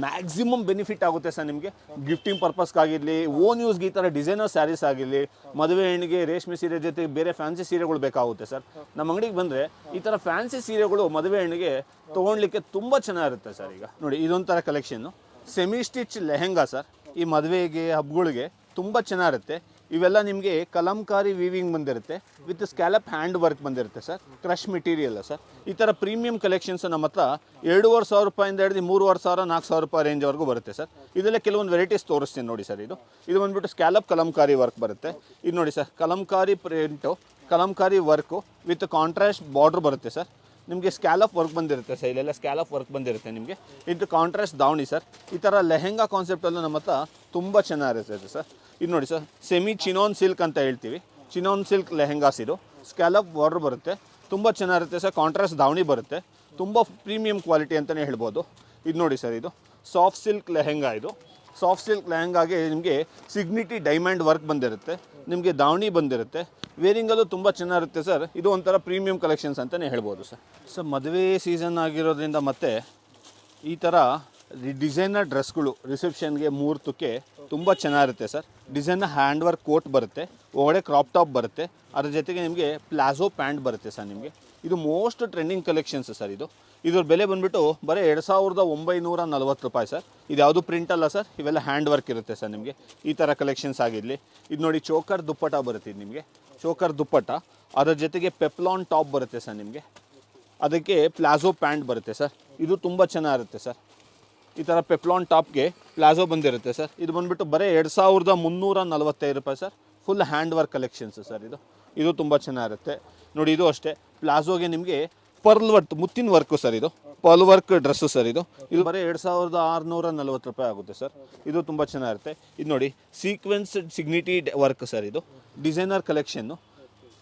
ಮ್ಯಾಕ್ಸಿಮಮ್ ಬೆನಿಫಿಟ್ ಆಗುತ್ತೆ ಸರ್ ನಿಮಗೆ. ಗಿಫ್ಟಿಂಗ್ ಪರ್ಪಸ್ಗಾಗಿರಲಿ, ಓನ್ ಯೂಸ್ಗೆ ಈ ಥರ ಡಿಸೈನರ್ ಸ್ಯಾರೀಸ್ ಆಗಿರಲಿ, ಮದುವೆ ಹೆಣ್ಣಿಗೆ ರೇಷ್ಮೆ ಸೀರೆ ಜೊತೆ ಬೇರೆ ಫ್ಯಾನ್ಸಿ ಸೀರೆಗಳು ಬೇಕಾಗುತ್ತೆ ಸರ್. ನಮ್ಮ ಅಂಗಡಿಗೆ ಬಂದರೆ ಈ ಥರ ಫ್ಯಾನ್ಸಿ ಸೀರೆಗಳು ಮದುವೆ ಹೆಣ್ಣಿಗೆ ತೊಗೊಳ್ಲಿಕ್ಕೆ ತುಂಬ ಚೆನ್ನಾಗಿರುತ್ತೆ ಸರ್. ಈಗ ನೋಡಿ, ಇದೊಂಥರ collection, semi stitch lehenga sir. ಈ ಮದುವೆಗೆ ಹಬ್ಬಗಳಿಗೆ ತುಂಬ ಚೆನ್ನಾಗಿರುತ್ತೆ. ಇವೆಲ್ಲ ನಿಮಗೆ ಕಲಂಕಾರಿ ವೀವಿಂಗ್ ಬಂದಿರುತ್ತೆ, ವಿತ್ ಸ್ಕ್ಯಾಲಪ್ ಹ್ಯಾಂಡ್ ವರ್ಕ್ ಬಂದಿರುತ್ತೆ ಸರ್, ಕ್ರಶ್ ಮೆಟೀರಿಯಲ್ ಸರ್. ಈ ಥರ ಪ್ರೀಮಿಯಂ ಕಲೆಕ್ಷನ್ಸ್ ನಮ್ಮ ಹತ್ರ 2500 ರೂಪಾಯಿಂದ ಹಿಡಿದು 3500, 4000 ರೂಪಾಯಿ ರೇಂಜ್ವರೆಗೂ ಬರುತ್ತೆ ಸರ್. ಇದೆಲ್ಲ ಕೆಲವೊಂದು ವೆರೈಟೀಸ್ ತೋರಿಸ್ತೀನಿ ನೋಡಿ ಸರ್. ಇದು ಬಂದುಬಿಟ್ಟು ಸ್ಕ್ಯಾಲಪ್ ಕಲಂಕಾರಿ ವರ್ಕ್ ಬರುತ್ತೆ. ಇದು ನೋಡಿ sir, Kalamkari print, Kalamkari work with contrast border ಬರುತ್ತೆ ಸರ್. ನಿಮಗೆ ಸ್ಕ್ಯಾಲಪ್ ವರ್ಕ್ ಬಂದಿರುತ್ತೆ ಸರ್, ಇಲ್ಲೆಲ್ಲ ಸ್ಕ್ಯಾಲಪ್ ವರ್ಕ್ ಬಂದಿರುತ್ತೆ ನಿಮಗೆ. ಇದು ಕಾಂಟ್ರಾಸ್ಟ್ ದಾವಣಿ ಸರ್. ಈ ಥರ ಲೆಹೆಂಗಾ ಕಾನ್ಸೆಪ್ಟಲ್ಲೂ ನಮ್ಮ ಹತ್ರ ತುಂಬ ಚೆನ್ನಾಗಿರುತ್ತೆ ಸರ್. ಇದು ನೋಡಿ ಸರ್, ಸೆಮಿ ಚಿನೋನ್ ಸಿಲ್ಕ್ ಅಂತ ಹೇಳ್ತೀವಿ, ಚಿನೋನ್ ಸಿಲ್ಕ್ ಲೆಹೆಂಗಾಸ್. ಇದು ಸ್ಕ್ಯಾಲಪ್ ಬಾರ್ಡರ್ ಬರುತ್ತೆ, ತುಂಬ ಚೆನ್ನಾಗಿರುತ್ತೆ ಸರ್. ಕಾಂಟ್ರಾಸ್ಟ್ ದಾವಣಿ ಬರುತ್ತೆ, ತುಂಬ ಪ್ರೀಮಿಯಂ ಕ್ವಾಲಿಟಿ ಅಂತಲೇ ಹೇಳ್ಬೋದು. ಇದು ನೋಡಿ ಸರ್, ಇದು ಸಾಫ್ಟ್ ಸಿಲ್ಕ್ ಲೆಹೆಂಗಾ. ಇದು ಸಾಫ್ಟ್ ಸಿಲ್ಕ್ ಲೆಹೆಂಗಾಗೆ ನಿಮಗೆ ಸಿಗ್ನಿಟಿ ಡೈಮಂಡ್ ವರ್ಕ್ ಬಂದಿರುತ್ತೆ, ನಿಮಗೆ ದಾವಣಿ ಬಂದಿರುತ್ತೆ, ವೇರಿಂಗಲ್ಲೂ ತುಂಬ ಚೆನ್ನಾಗಿರುತ್ತೆ ಸರ್. ಇದು ಒಂಥರ ಪ್ರೀಮಿಯಂ ಕಲೆಕ್ಷನ್ಸ್ ಅಂತಲೇ ಹೇಳ್ಬೋದು ಸರ್. ಮದುವೆ ಸೀಸನ್ ಆಗಿರೋದ್ರಿಂದ ಮತ್ತು ಈ ಥರ ಡಿಸೈನರ್ ಡ್ರೆಸ್ಗಳು ರಿಸೆಪ್ಷನ್ಗೆ, ಮುಹೂರ್ತಕ್ಕೆ ತುಂಬ ಚೆನ್ನಾಗಿರುತ್ತೆ sir. Designer hand work coat ಬರುತ್ತೆ, ಒಳಗಡೆ ಕ್ರಾಪ್ ಟಾಪ್ ಬರುತ್ತೆ, ಅದ್ರ ಜೊತೆಗೆ ನಿಮಗೆ ಪ್ಲಾಜೋ ಪ್ಯಾಂಟ್ ಬರುತ್ತೆ ಸರ್ ನಿಮಗೆ. ಇದು ಮೋಸ್ಟ್ ಟ್ರೆಂಡಿಂಗ್ ಕಲೆಕ್ಷನ್ಸ್ ಸರ್. ಇದ್ರ ಬೆಲೆ ಬಂದುಬಿಟ್ಟು ಬರೀ 2940 ರೂಪಾಯಿ ಸರ್. ಇದು ಯಾವುದು ಪ್ರಿಂಟ್ ಅಲ್ಲ ಸರ್, ಇವೆಲ್ಲ ಹ್ಯಾಂಡ್ ವರ್ಕ್ ಇರುತ್ತೆ ಸರ್ ನಿಮಗೆ. ಈ ಥರ ಕಲೆಕ್ಷನ್ಸ್ ಆಗಿರಲಿ. ಇದು ನೋಡಿ, ಚೋಕರ್ ದುಪ್ಪಟ ಬರುತ್ತೆ. ಇದು ನಿಮಗೆ ಚೋಕರ್ ದುಪ್ಪಟ, ಅದರ ಜೊತೆಗೆ ಪೆಪ್ಲಾನ್ ಟಾಪ್ ಬರುತ್ತೆ ಸರ್ ನಿಮಗೆ, ಅದಕ್ಕೆ ಪ್ಲಾಜೋ ಪ್ಯಾಂಟ್ ಬರುತ್ತೆ ಸರ್. ಇದು ತುಂಬ ಚೆನ್ನಾಗಿರುತ್ತೆ ಸರ್. ಈ ಥರ ಪೆಪ್ಲಾನ್ ಟಾಪ್ಗೆ ಪ್ಲಾಜೋ ಬಂದಿರುತ್ತೆ ಸರ್. ಇದು ಬಂದುಬಿಟ್ಟು ಬರೀ 2345 ರೂಪಾಯಿ sir. Full hand work collections sir. ಇದು ತುಂಬ ಚೆನ್ನಾಗಿರುತ್ತೆ ನೋಡಿ. ಇದು ಅಷ್ಟೇ, ಪ್ಲಾಜೋಗೆ ನಿಮಗೆ ಪರ್ಲ್ ವರ್ಕ್, ಮುತ್ತಿನ work sir. Pearl work dress sir ಇದು ಬರೀ 2640 ರೂಪಾಯಿ ಆಗುತ್ತೆ ಸರ್. ಇದು ತುಂಬ ಚೆನ್ನಾಗಿರುತ್ತೆ. ಇದು ನೋಡಿ ಸೀಕ್ವೆನ್ಸ್ ಸಿಗ್ನಿಟಿ ವರ್ಕ್ ಸರ್. ಇದು ಡಿಸೈನರ್ ಕಲೆಕ್ಷನ್ನು,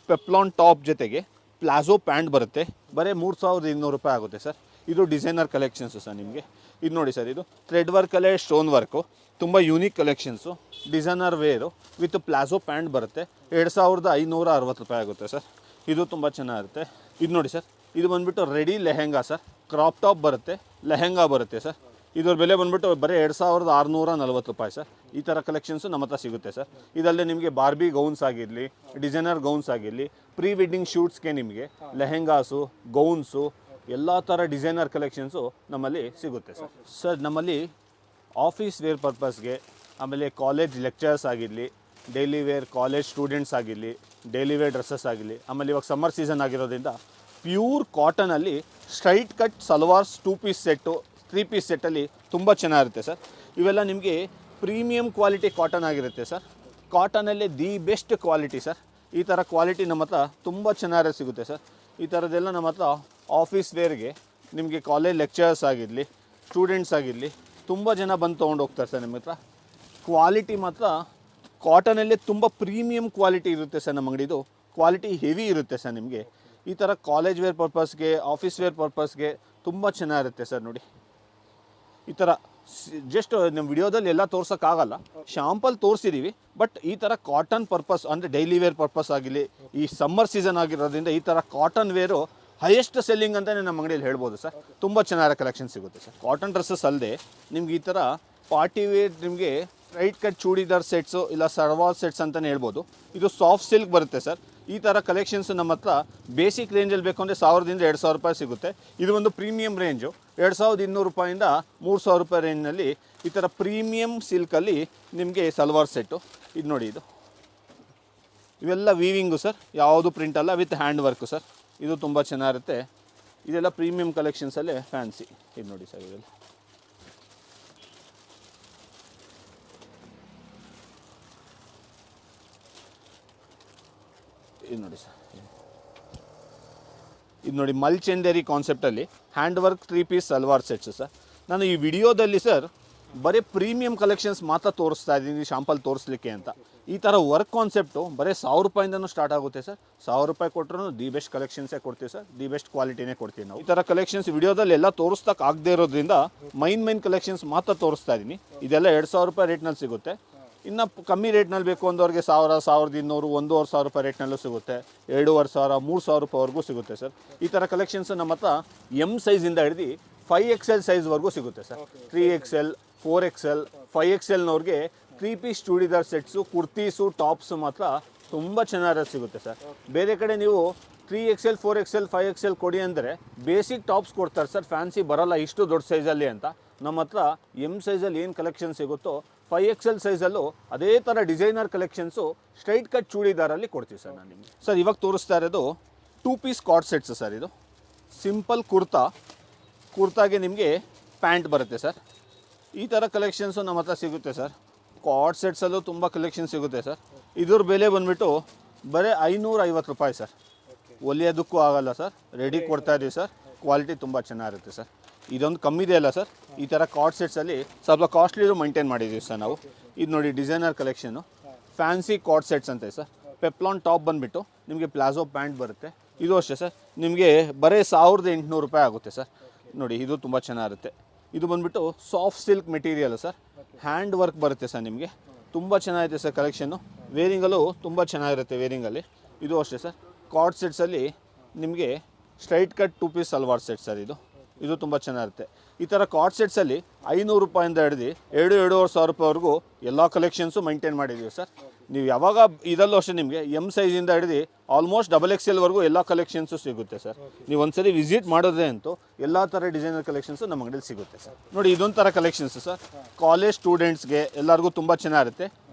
ಪೆಪ್ಲಾನ್ ಟಾಪ್ ಜೊತೆಗೆ ಪ್ಲಾಜೋ ಪ್ಯಾಂಟ್ ಬರುತ್ತೆ. ಬರೀ 3200 ರೂಪಾಯಿ ಆಗುತ್ತೆ ಸರ್. ಇದು ಡಿಸೈನರ್ ಕಲೆಕ್ಷನ್ಸು ಸರ್ ನಿಮಗೆ. ಇದು ನೋಡಿ ಸರ್, ಇದು ಥ್ರೆಡ್ ವರ್ಕಲ್ಲೇ ಸ್ಟೋನ್ ವರ್ಕು, ತುಂಬ unique collections, designer wear with palazzo pant ಬರುತ್ತೆ. 2560 ರೂಪಾಯಿ ಆಗುತ್ತೆ ಸರ್. ಇದು ತುಂಬ ಚೆನ್ನಾಗಿರುತ್ತೆ. ಇದು ನೋಡಿ ಸರ್, ಇದು ಬಂದುಬಿಟ್ಟು ready lehenga sir. Crop top ಬರುತ್ತೆ, ಲೆಹೆಂಗಾ ಬರುತ್ತೆ ಸರ್. ಇದ್ರ ಬೆಲೆ ಬಂದುಬಿಟ್ಟು ಬರೀ 2640 ರೂಪಾಯಿ ಸರ್. ಈ ಥರ ಕಲೆಕ್ಷನ್ಸು ನಮ್ಮ ಹತ್ರ ಸಿಗುತ್ತೆ ಸರ್. ಇದಲ್ಲದೆ ನಿಮಗೆ ಬಾರ್ಬಿ ಗೌನ್ಸ್ ಆಗಿರಲಿ, ಡಿಸೈನರ್ ಗೌನ್ಸ್ ಆಗಿರಲಿ, ಪ್ರೀ ವೆಡ್ಡಿಂಗ್ ಶೂಟ್ಸ್ಗೆ ನಿಮಗೆ ಲೆಹೆಂಗಾಸು, ಗೌನ್ಸು, ಎಲ್ಲ ಥರ ಡಿಸೈನರ್ ಕಲೆಕ್ಷನ್ಸು ನಮ್ಮಲ್ಲಿ ಸಿಗುತ್ತೆ ಸರ್. ಸರ್ ನಮ್ಮಲ್ಲಿ ಆಫೀಸ್ ವೇರ್ ಪರ್ಪಸ್ಗೆ, ಆಮೇಲೆ ಕಾಲೇಜ್ ಲೆಕ್ಚರ್ಸ್ ಆಗಿರಲಿ, ಡೈಲಿ ವೇರ್ ಕಾಲೇಜ್ ಸ್ಟೂಡೆಂಟ್ಸ್ ಆಗಿರಲಿ, ಡೈಲಿ ವೇರ್ ಡ್ರೆಸ್ಸಸ್ ಆಗಿರಲಿ, ಆಮೇಲೆ ಇವಾಗ ಸಮ್ಮರ್ ಸೀಸನ್ ಆಗಿರೋದ್ರಿಂದ ಪ್ಯೂರ್ ಕಾಟನಲ್ಲಿ straight cut salwars 2 piece set, 3 piece ಸೆಟ್ಟಲ್ಲಿ ತುಂಬ ಚೆನ್ನಾಗಿರುತ್ತೆ ಸರ್. ಇವೆಲ್ಲ ನಿಮಗೆ ಪ್ರೀಮಿಯಂ ಕ್ವಾಲಿಟಿ ಕಾಟನ್ ಆಗಿರುತ್ತೆ ಸರ್. ಕಾಟನಲ್ಲೇ ದಿ ಬೆಸ್ಟ್ ಕ್ವಾಲಿಟಿ ಸರ್. ಈ ಥರ ಕ್ವಾಲಿಟಿ ನಮ್ಮ ಹತ್ರ ತುಂಬ ಚೆನ್ನಾಗಿ ಸಿಗುತ್ತೆ ಸರ್. ಈ ಥರದ್ದೆಲ್ಲ ನಮ್ಮ ಹತ್ರ ಆಫೀಸ್ ವೇರ್ಗೆ, ನಿಮಗೆ ಕಾಲೇಜ್ ಲೆಕ್ಚರ್ಸ್ ಆಗಿರಲಿ, ಸ್ಟೂಡೆಂಟ್ಸ್ ಆಗಿರಲಿ, ತುಂಬ ಜನ ಬಂದು ತೊಗೊಂಡು ಹೋಗ್ತಾರೆ ಸರ್ ನಿಮ್ಮ ಹತ್ರ. ಕ್ವಾಲಿಟಿ ಮಾತ್ರ ಕಾಟನಲ್ಲೇ ತುಂಬ ಪ್ರೀಮಿಯಂ ಕ್ವಾಲಿಟಿ ಇರುತ್ತೆ ಸರ್. ನಮ್ಮ ಅಂಗಡಿದು ಕ್ವಾಲಿಟಿ ಹೆವಿ ಇರುತ್ತೆ ಸರ್. ನಿಮಗೆ ಈ ಥರ ಕಾಲೇಜ್ ವೇರ್ ಪರ್ಪಸ್ಗೆ, ಆಫೀಸ್ ವೇರ್ ಪರ್ಪಸ್ಗೆ ತುಂಬ ಚೆನ್ನಾಗಿರುತ್ತೆ ಸರ್. ನೋಡಿ ಈ ಥರ ಜಸ್ಟ್ ನಮ್ಮ ವಿಡಿಯೋದಲ್ಲಿ ಎಲ್ಲ ತೋರ್ಸೋಕ್ಕಾಗಲ್ಲ, ಶಾಂಪಲ್ ತೋರಿಸಿದ್ದೀವಿ. ಬಟ್ ಈ ಥರ ಕಾಟನ್ ಪರ್ಪಸ್ ಅಂದರೆ ಡೈಲಿ ವೇರ್ ಪರ್ಪಸ್ ಆಗಿರಲಿ, ಈ ಸಮ್ಮರ್ ಸೀಸನ್ ಆಗಿರೋದ್ರಿಂದ ಈ ಥರ ಕಾಟನ್ ವೇರು ಹೈಯೆಸ್ಟ್ ಸೆಲ್ಲಿಂಗ್ ಅಂತಲೇ ನಮ್ಮ ಅಂಗಡಿಯಲ್ಲಿ ಹೇಳ್ಬೋದು ಸರ್. ತುಂಬ ಚೆನ್ನಾಗಿರೋ ಕಲೆಕ್ಷನ್ ಸಿಗುತ್ತೆ ಸರ್. ಕಾಟನ್ ಡ್ರೆಸ್ಸಸ್ ಅಲ್ಲದೆ ನಿಮ್ಗೆ ಈ ಥರ ಪಾರ್ಟಿ ವೇರ್, ನಿಮಗೆ ಸ್ಟ್ರೈಟ್ ಕಟ್ ಚೂಡಿದಾರ್ ಸೆಟ್ಸು ಇಲ್ಲ ಸಲ್ವಾರ್ ಸೆಟ್ಸ್ ಅಂತಲೇ ಹೇಳ್ಬೋದು. ಇದು ಸಾಫ್ಟ್ ಸಿಲ್ಕ್ ಬರುತ್ತೆ ಸರ್. ಈ ಥರ ಕಲೆಕ್ಷನ್ಸ್ ನಮ್ಮ ಹತ್ರ ಬೇಸಿಕ್ ರೇಂಜಲ್ಲಿ ಬೇಕು ಅಂದರೆ 1000 ರಿಂದ 2000 ರೂಪಾಯಿ ಸಿಗುತ್ತೆ. ಇದು ಒಂದು ಪ್ರೀಮಿಯಂ ರೇಂಜು 2200 ರೂಪಾಯಿಂದ 3000 ರೂಪಾಯಿ ರೇಂಜ್ನಲ್ಲಿ ಈ ಥರ ಪ್ರೀಮಿಯಂ ಸಿಲ್ಕಲ್ಲಿ ನಿಮಗೆ ಸಲ್ವಾರ್ ಸೆಟ್ಟು. ಇದು ನೋಡಿ, ಇವೆಲ್ಲ ವೀವಿಂಗು ಸರ್, ಯಾವುದು ಪ್ರಿಂಟ್ ಅಲ್ಲ, ವಿತ್ ಹ್ಯಾಂಡ್ ವರ್ಕು ಸರ್. ಇದು ತುಂಬ ಚೆನ್ನಾಗಿರುತ್ತೆ. ಇದೆಲ್ಲ ಪ್ರೀಮಿಯಂ ಕಲೆಕ್ಷನ್ಸಲ್ಲೇ ಫ್ಯಾನ್ಸಿ. ಇದು ನೋಡಿ ಸರ್, ಇದೆಲ್ಲ ಇದು ನೋಡಿ ಸರ್. ಇದು ನೋಡಿ ಮಲ್ಚಂದೇರಿ ಕಾನ್ಸೆಪ್ಟಲ್ಲಿ hand work 3 piece salwar sets sir. ನಾನು ಈ ವಿಡಿಯೋದಲ್ಲಿ ಸರ್ ಬರೀ ಪ್ರೀಮಿಯಂ ಕಲೆಕ್ಷನ್ಸ್ ಮಾತ್ರ ತೋರಿಸ್ತಾ ಇದ್ದೀನಿ, ಶಾಂಪಲ್ ತೋರಿಸ್ಲಿಕ್ಕೆ ಅಂತ. ಈ ಥರ ವರ್ಕ್ ಕಾನ್ಸೆಪ್ಟು ಬರೀ 1000 ರೂಪಾಯಿಂದನೂ ಸ್ಟಾರ್ಟ್ ಆಗುತ್ತೆ ಸರ್. 1000 ರೂಪಾಯಿ ಕೊಟ್ಟರು ದಿ ಬೆಸ್ಟ್ ಕಲೆಕ್ಷನ್ಸೇ ಕೊಡ್ತೀವಿ ಸರ್. ದಿ ಬೆಸ್ಟ್ ಕ್ವಾಲಿಟಿನೇ ಕೊಡ್ತೀವಿ ನಾವು. ಈ ಥರ ಕಲೆಕ್ಷನ್ಸ್ ವಿಡಿಯೋದಲ್ಲಿ ಎಲ್ಲ ತೋರಿಸ್ತಕ್ಕೆ ಆಗದೆ ಇರೋದ್ರಿಂದ ಮೈನ್ ಕಲೆಕ್ಷನ್ಸ್ ಮಾತ್ರ ತೋರಿಸ್ತಾ ಇದ್ದೀನಿ. ಇದೆಲ್ಲ 2000 ರೂಪಾಯಿ ರೇಟ್ನಲ್ಲಿ ಸಿಗುತ್ತೆ. ಇನ್ನು ಕಮ್ಮಿ ರೇಟ್ನಲ್ಲಿ ಬೇಕು ಅಂದವ್ರಿಗೆ 1000, 1200, 1500 ರೂಪಾಯಿ ರೇಟ್ನಲ್ಲೂ ಸಿಗುತ್ತೆ. 2500, 3000 ರೂಪಾಯಿವರೆಗೂ ಸಿಗುತ್ತೆ ಸರ್. ಈ ಥರ ಕಲೆಕ್ಷನ್ಸ್ ನಮ್ಮ ಹತ್ರ ಎಮ್ ಸೈಜಿಂದ ಹಿಡಿದು 5XL ಸೈಜ್ವರೆಗೂ ಸಿಗುತ್ತೆ ಸರ್. 3XL, 4XL, 5XLನವ್ರಿಗೆ 3 piece churidar sets, kurtis, tops ಮಾತ್ರ ತುಂಬ ಚೆನ್ನಾಗಿ ಸಿಗುತ್ತೆ ಸರ್. ಬೇರೆ ಕಡೆ ನೀವು 3XL, 4XL, 5XL ಕೊಡಿ ಅಂದರೆ ಬೇಸಿಕ್ ಟಾಪ್ಸ್ ಕೊಡ್ತಾರೆ ಸರ್, ಫ್ಯಾನ್ಸಿ ಬರೋಲ್ಲ ಇಷ್ಟು ದೊಡ್ಡ ಸೈಜಲ್ಲಿ ಅಂತ. ನಮ್ಮ ಹತ್ರ ಎಮ್ ಸೈಜಲ್ಲಿ ಏನು ಕಲೆಕ್ಷನ್ ಸಿಗುತ್ತೋ 5XL ಸೈಜಲ್ಲೂ ಅದೇ ಥರ ಡಿಸೈನರ್ ಕಲೆಕ್ಷನ್ಸು ಸ್ಟ್ರೈಟ್ ಕಟ್ ಚೂಡಿದಾರಲ್ಲಿ ಕೊಡ್ತೀವಿ ಸರ್ ನಾನು ನಿಮಗೆ. ಸರ್ ಇವಾಗ ತೋರಿಸ್ತಾ ಇರೋದು 2 ಪೀಸ್ ಕಾರ್ಡ್ ಸೆಟ್ಸು ಸರ್. ಇದು ಸಿಂಪಲ್ ಕುರ್ತಾಗೆ ನಿಮಗೆ ಪ್ಯಾಂಟ್ ಬರುತ್ತೆ ಸರ್. ಈ ಥರ ಕಲೆಕ್ಷನ್ಸು ನಮ್ಮ ಹತ್ರ ಸಿಗುತ್ತೆ ಸರ್. ಕಾರ್ಡ್ ಸೆಟ್ಸಲ್ಲೂ ತುಂಬ ಕಲೆಕ್ಷನ್ ಸಿಗುತ್ತೆ ಸರ್. ಇದ್ರ ಬೆಲೆ ಬಂದುಬಿಟ್ಟು ಬರೀ 550 ರೂಪಾಯಿ ಸರ್. ಹೊಲಿಯೋದಕ್ಕೂ ಆಗಲ್ಲ ಸರ್, ರೆಡಿ ಕೊಡ್ತಾ ಇದ್ದೀವಿ ಸರ್. ಕ್ವಾಲಿಟಿ ತುಂಬ ಚೆನ್ನಾಗಿರುತ್ತೆ ಸರ್. ಇದೊಂದು ಕಮ್ಮಿ ಇದೆ ಅಲ್ಲ ಸರ್. ಈ ಥರ ಕಾರ್ಡ್ ಸೆಟ್ಸಲ್ಲಿ ಸ್ವಲ್ಪ ಕಾಸ್ಟ್ಲಿದು ಮೈಂಟೈನ್ ಮಾಡಿದ್ದೀವಿ ಸರ್ ನಾವು. ಇದು ನೋಡಿ designer collection, fancy card sets ಅಂತ ಸರ್. ಪೆಪ್ಲಾನ್ ಟಾಪ್ ಬಂದುಬಿಟ್ಟು ನಿಮಗೆ ಪ್ಲಾಜೋ ಪ್ಯಾಂಟ್ ಬರುತ್ತೆ. ಇದು ಅಷ್ಟೇ ಸರ್, ನಿಮಗೆ ಬರೀ 1800 ರೂಪಾಯಿ ಆಗುತ್ತೆ ಸರ್. ನೋಡಿ ಇದು ತುಂಬ ಚೆನ್ನಾಗಿರುತ್ತೆ. ಇದು ಬಂದುಬಿಟ್ಟು soft silk material sir. Hand work ಬರುತ್ತೆ ಸರ್. ನಿಮಗೆ ತುಂಬ ಚೆನ್ನಾಗಿದೆ ಸರ್ ಕಲೆಕ್ಷನ್ನು. ವೇರಿಂಗಲ್ಲೂ ತುಂಬ ಚೆನ್ನಾಗಿರುತ್ತೆ ವೇರಿಂಗಲ್ಲಿ. ಇದು ಅಷ್ಟೇ ಸರ್. ಕಾರ್ಡ್ ಸೆಟ್ಸಲ್ಲಿ ನಿಮಗೆ straight cut 2 piece salwar set sir. ಇದು ತುಂಬ ಚೆನ್ನಾಗಿರುತ್ತೆ. ಈ ಥರ ಕಾರ್ಡ್ ಸೆಟ್ಸಲ್ಲಿ 500 ರೂಪಾಯಿಂದ ಹಿಡಿದು 2,500 ರೂಪಾಯಿವರೆಗೂ ಎಲ್ಲ ಕಲೆಕ್ಷನ್ಸು ಮೈಂಟೈನ್ ಮಾಡಿದ್ದೀವಿ ಸರ್. ನೀವು ಯಾವಾಗ ಇದಲ್ಲೂ ಅಷ್ಟೇ ನಿಮಗೆ ಎಮ್ ಸೈಜಿಂದ ಹಿಡಿದು ಆಲ್ಮೋಸ್ಟ್ XXLವರೆಗೂ ಎಲ್ಲ ಕಲೆಕ್ಷನ್ಸು ಸಿಗುತ್ತೆ ಸರ್. ನೀವು ಒಂದ್ಸರಿ ವಿಸಿಟ್ ಮಾಡೋದೇ ಅಂತೂ ಎಲ್ಲ ಥರ ಡಿಸೈನರ್ ಕಲೆಕ್ಷನ್ಸು ನಮ್ಮ ಅಂಗಡಿಯಲ್ಲಿ ಸಿಗುತ್ತೆ ಸರ್. ನೋಡಿ ಇದೊಂದು ಥರ ಕಲೆಕ್ಷನ್ಸು ಸರ್. ಕಾಲೇಜ್ ಸ್ಟೂಡೆಂಟ್ಸ್ಗೆ ಎಲ್ಲರಿಗೂ ತುಂಬ ಚೆನ್ನಾಗಿರುತ್ತೆ.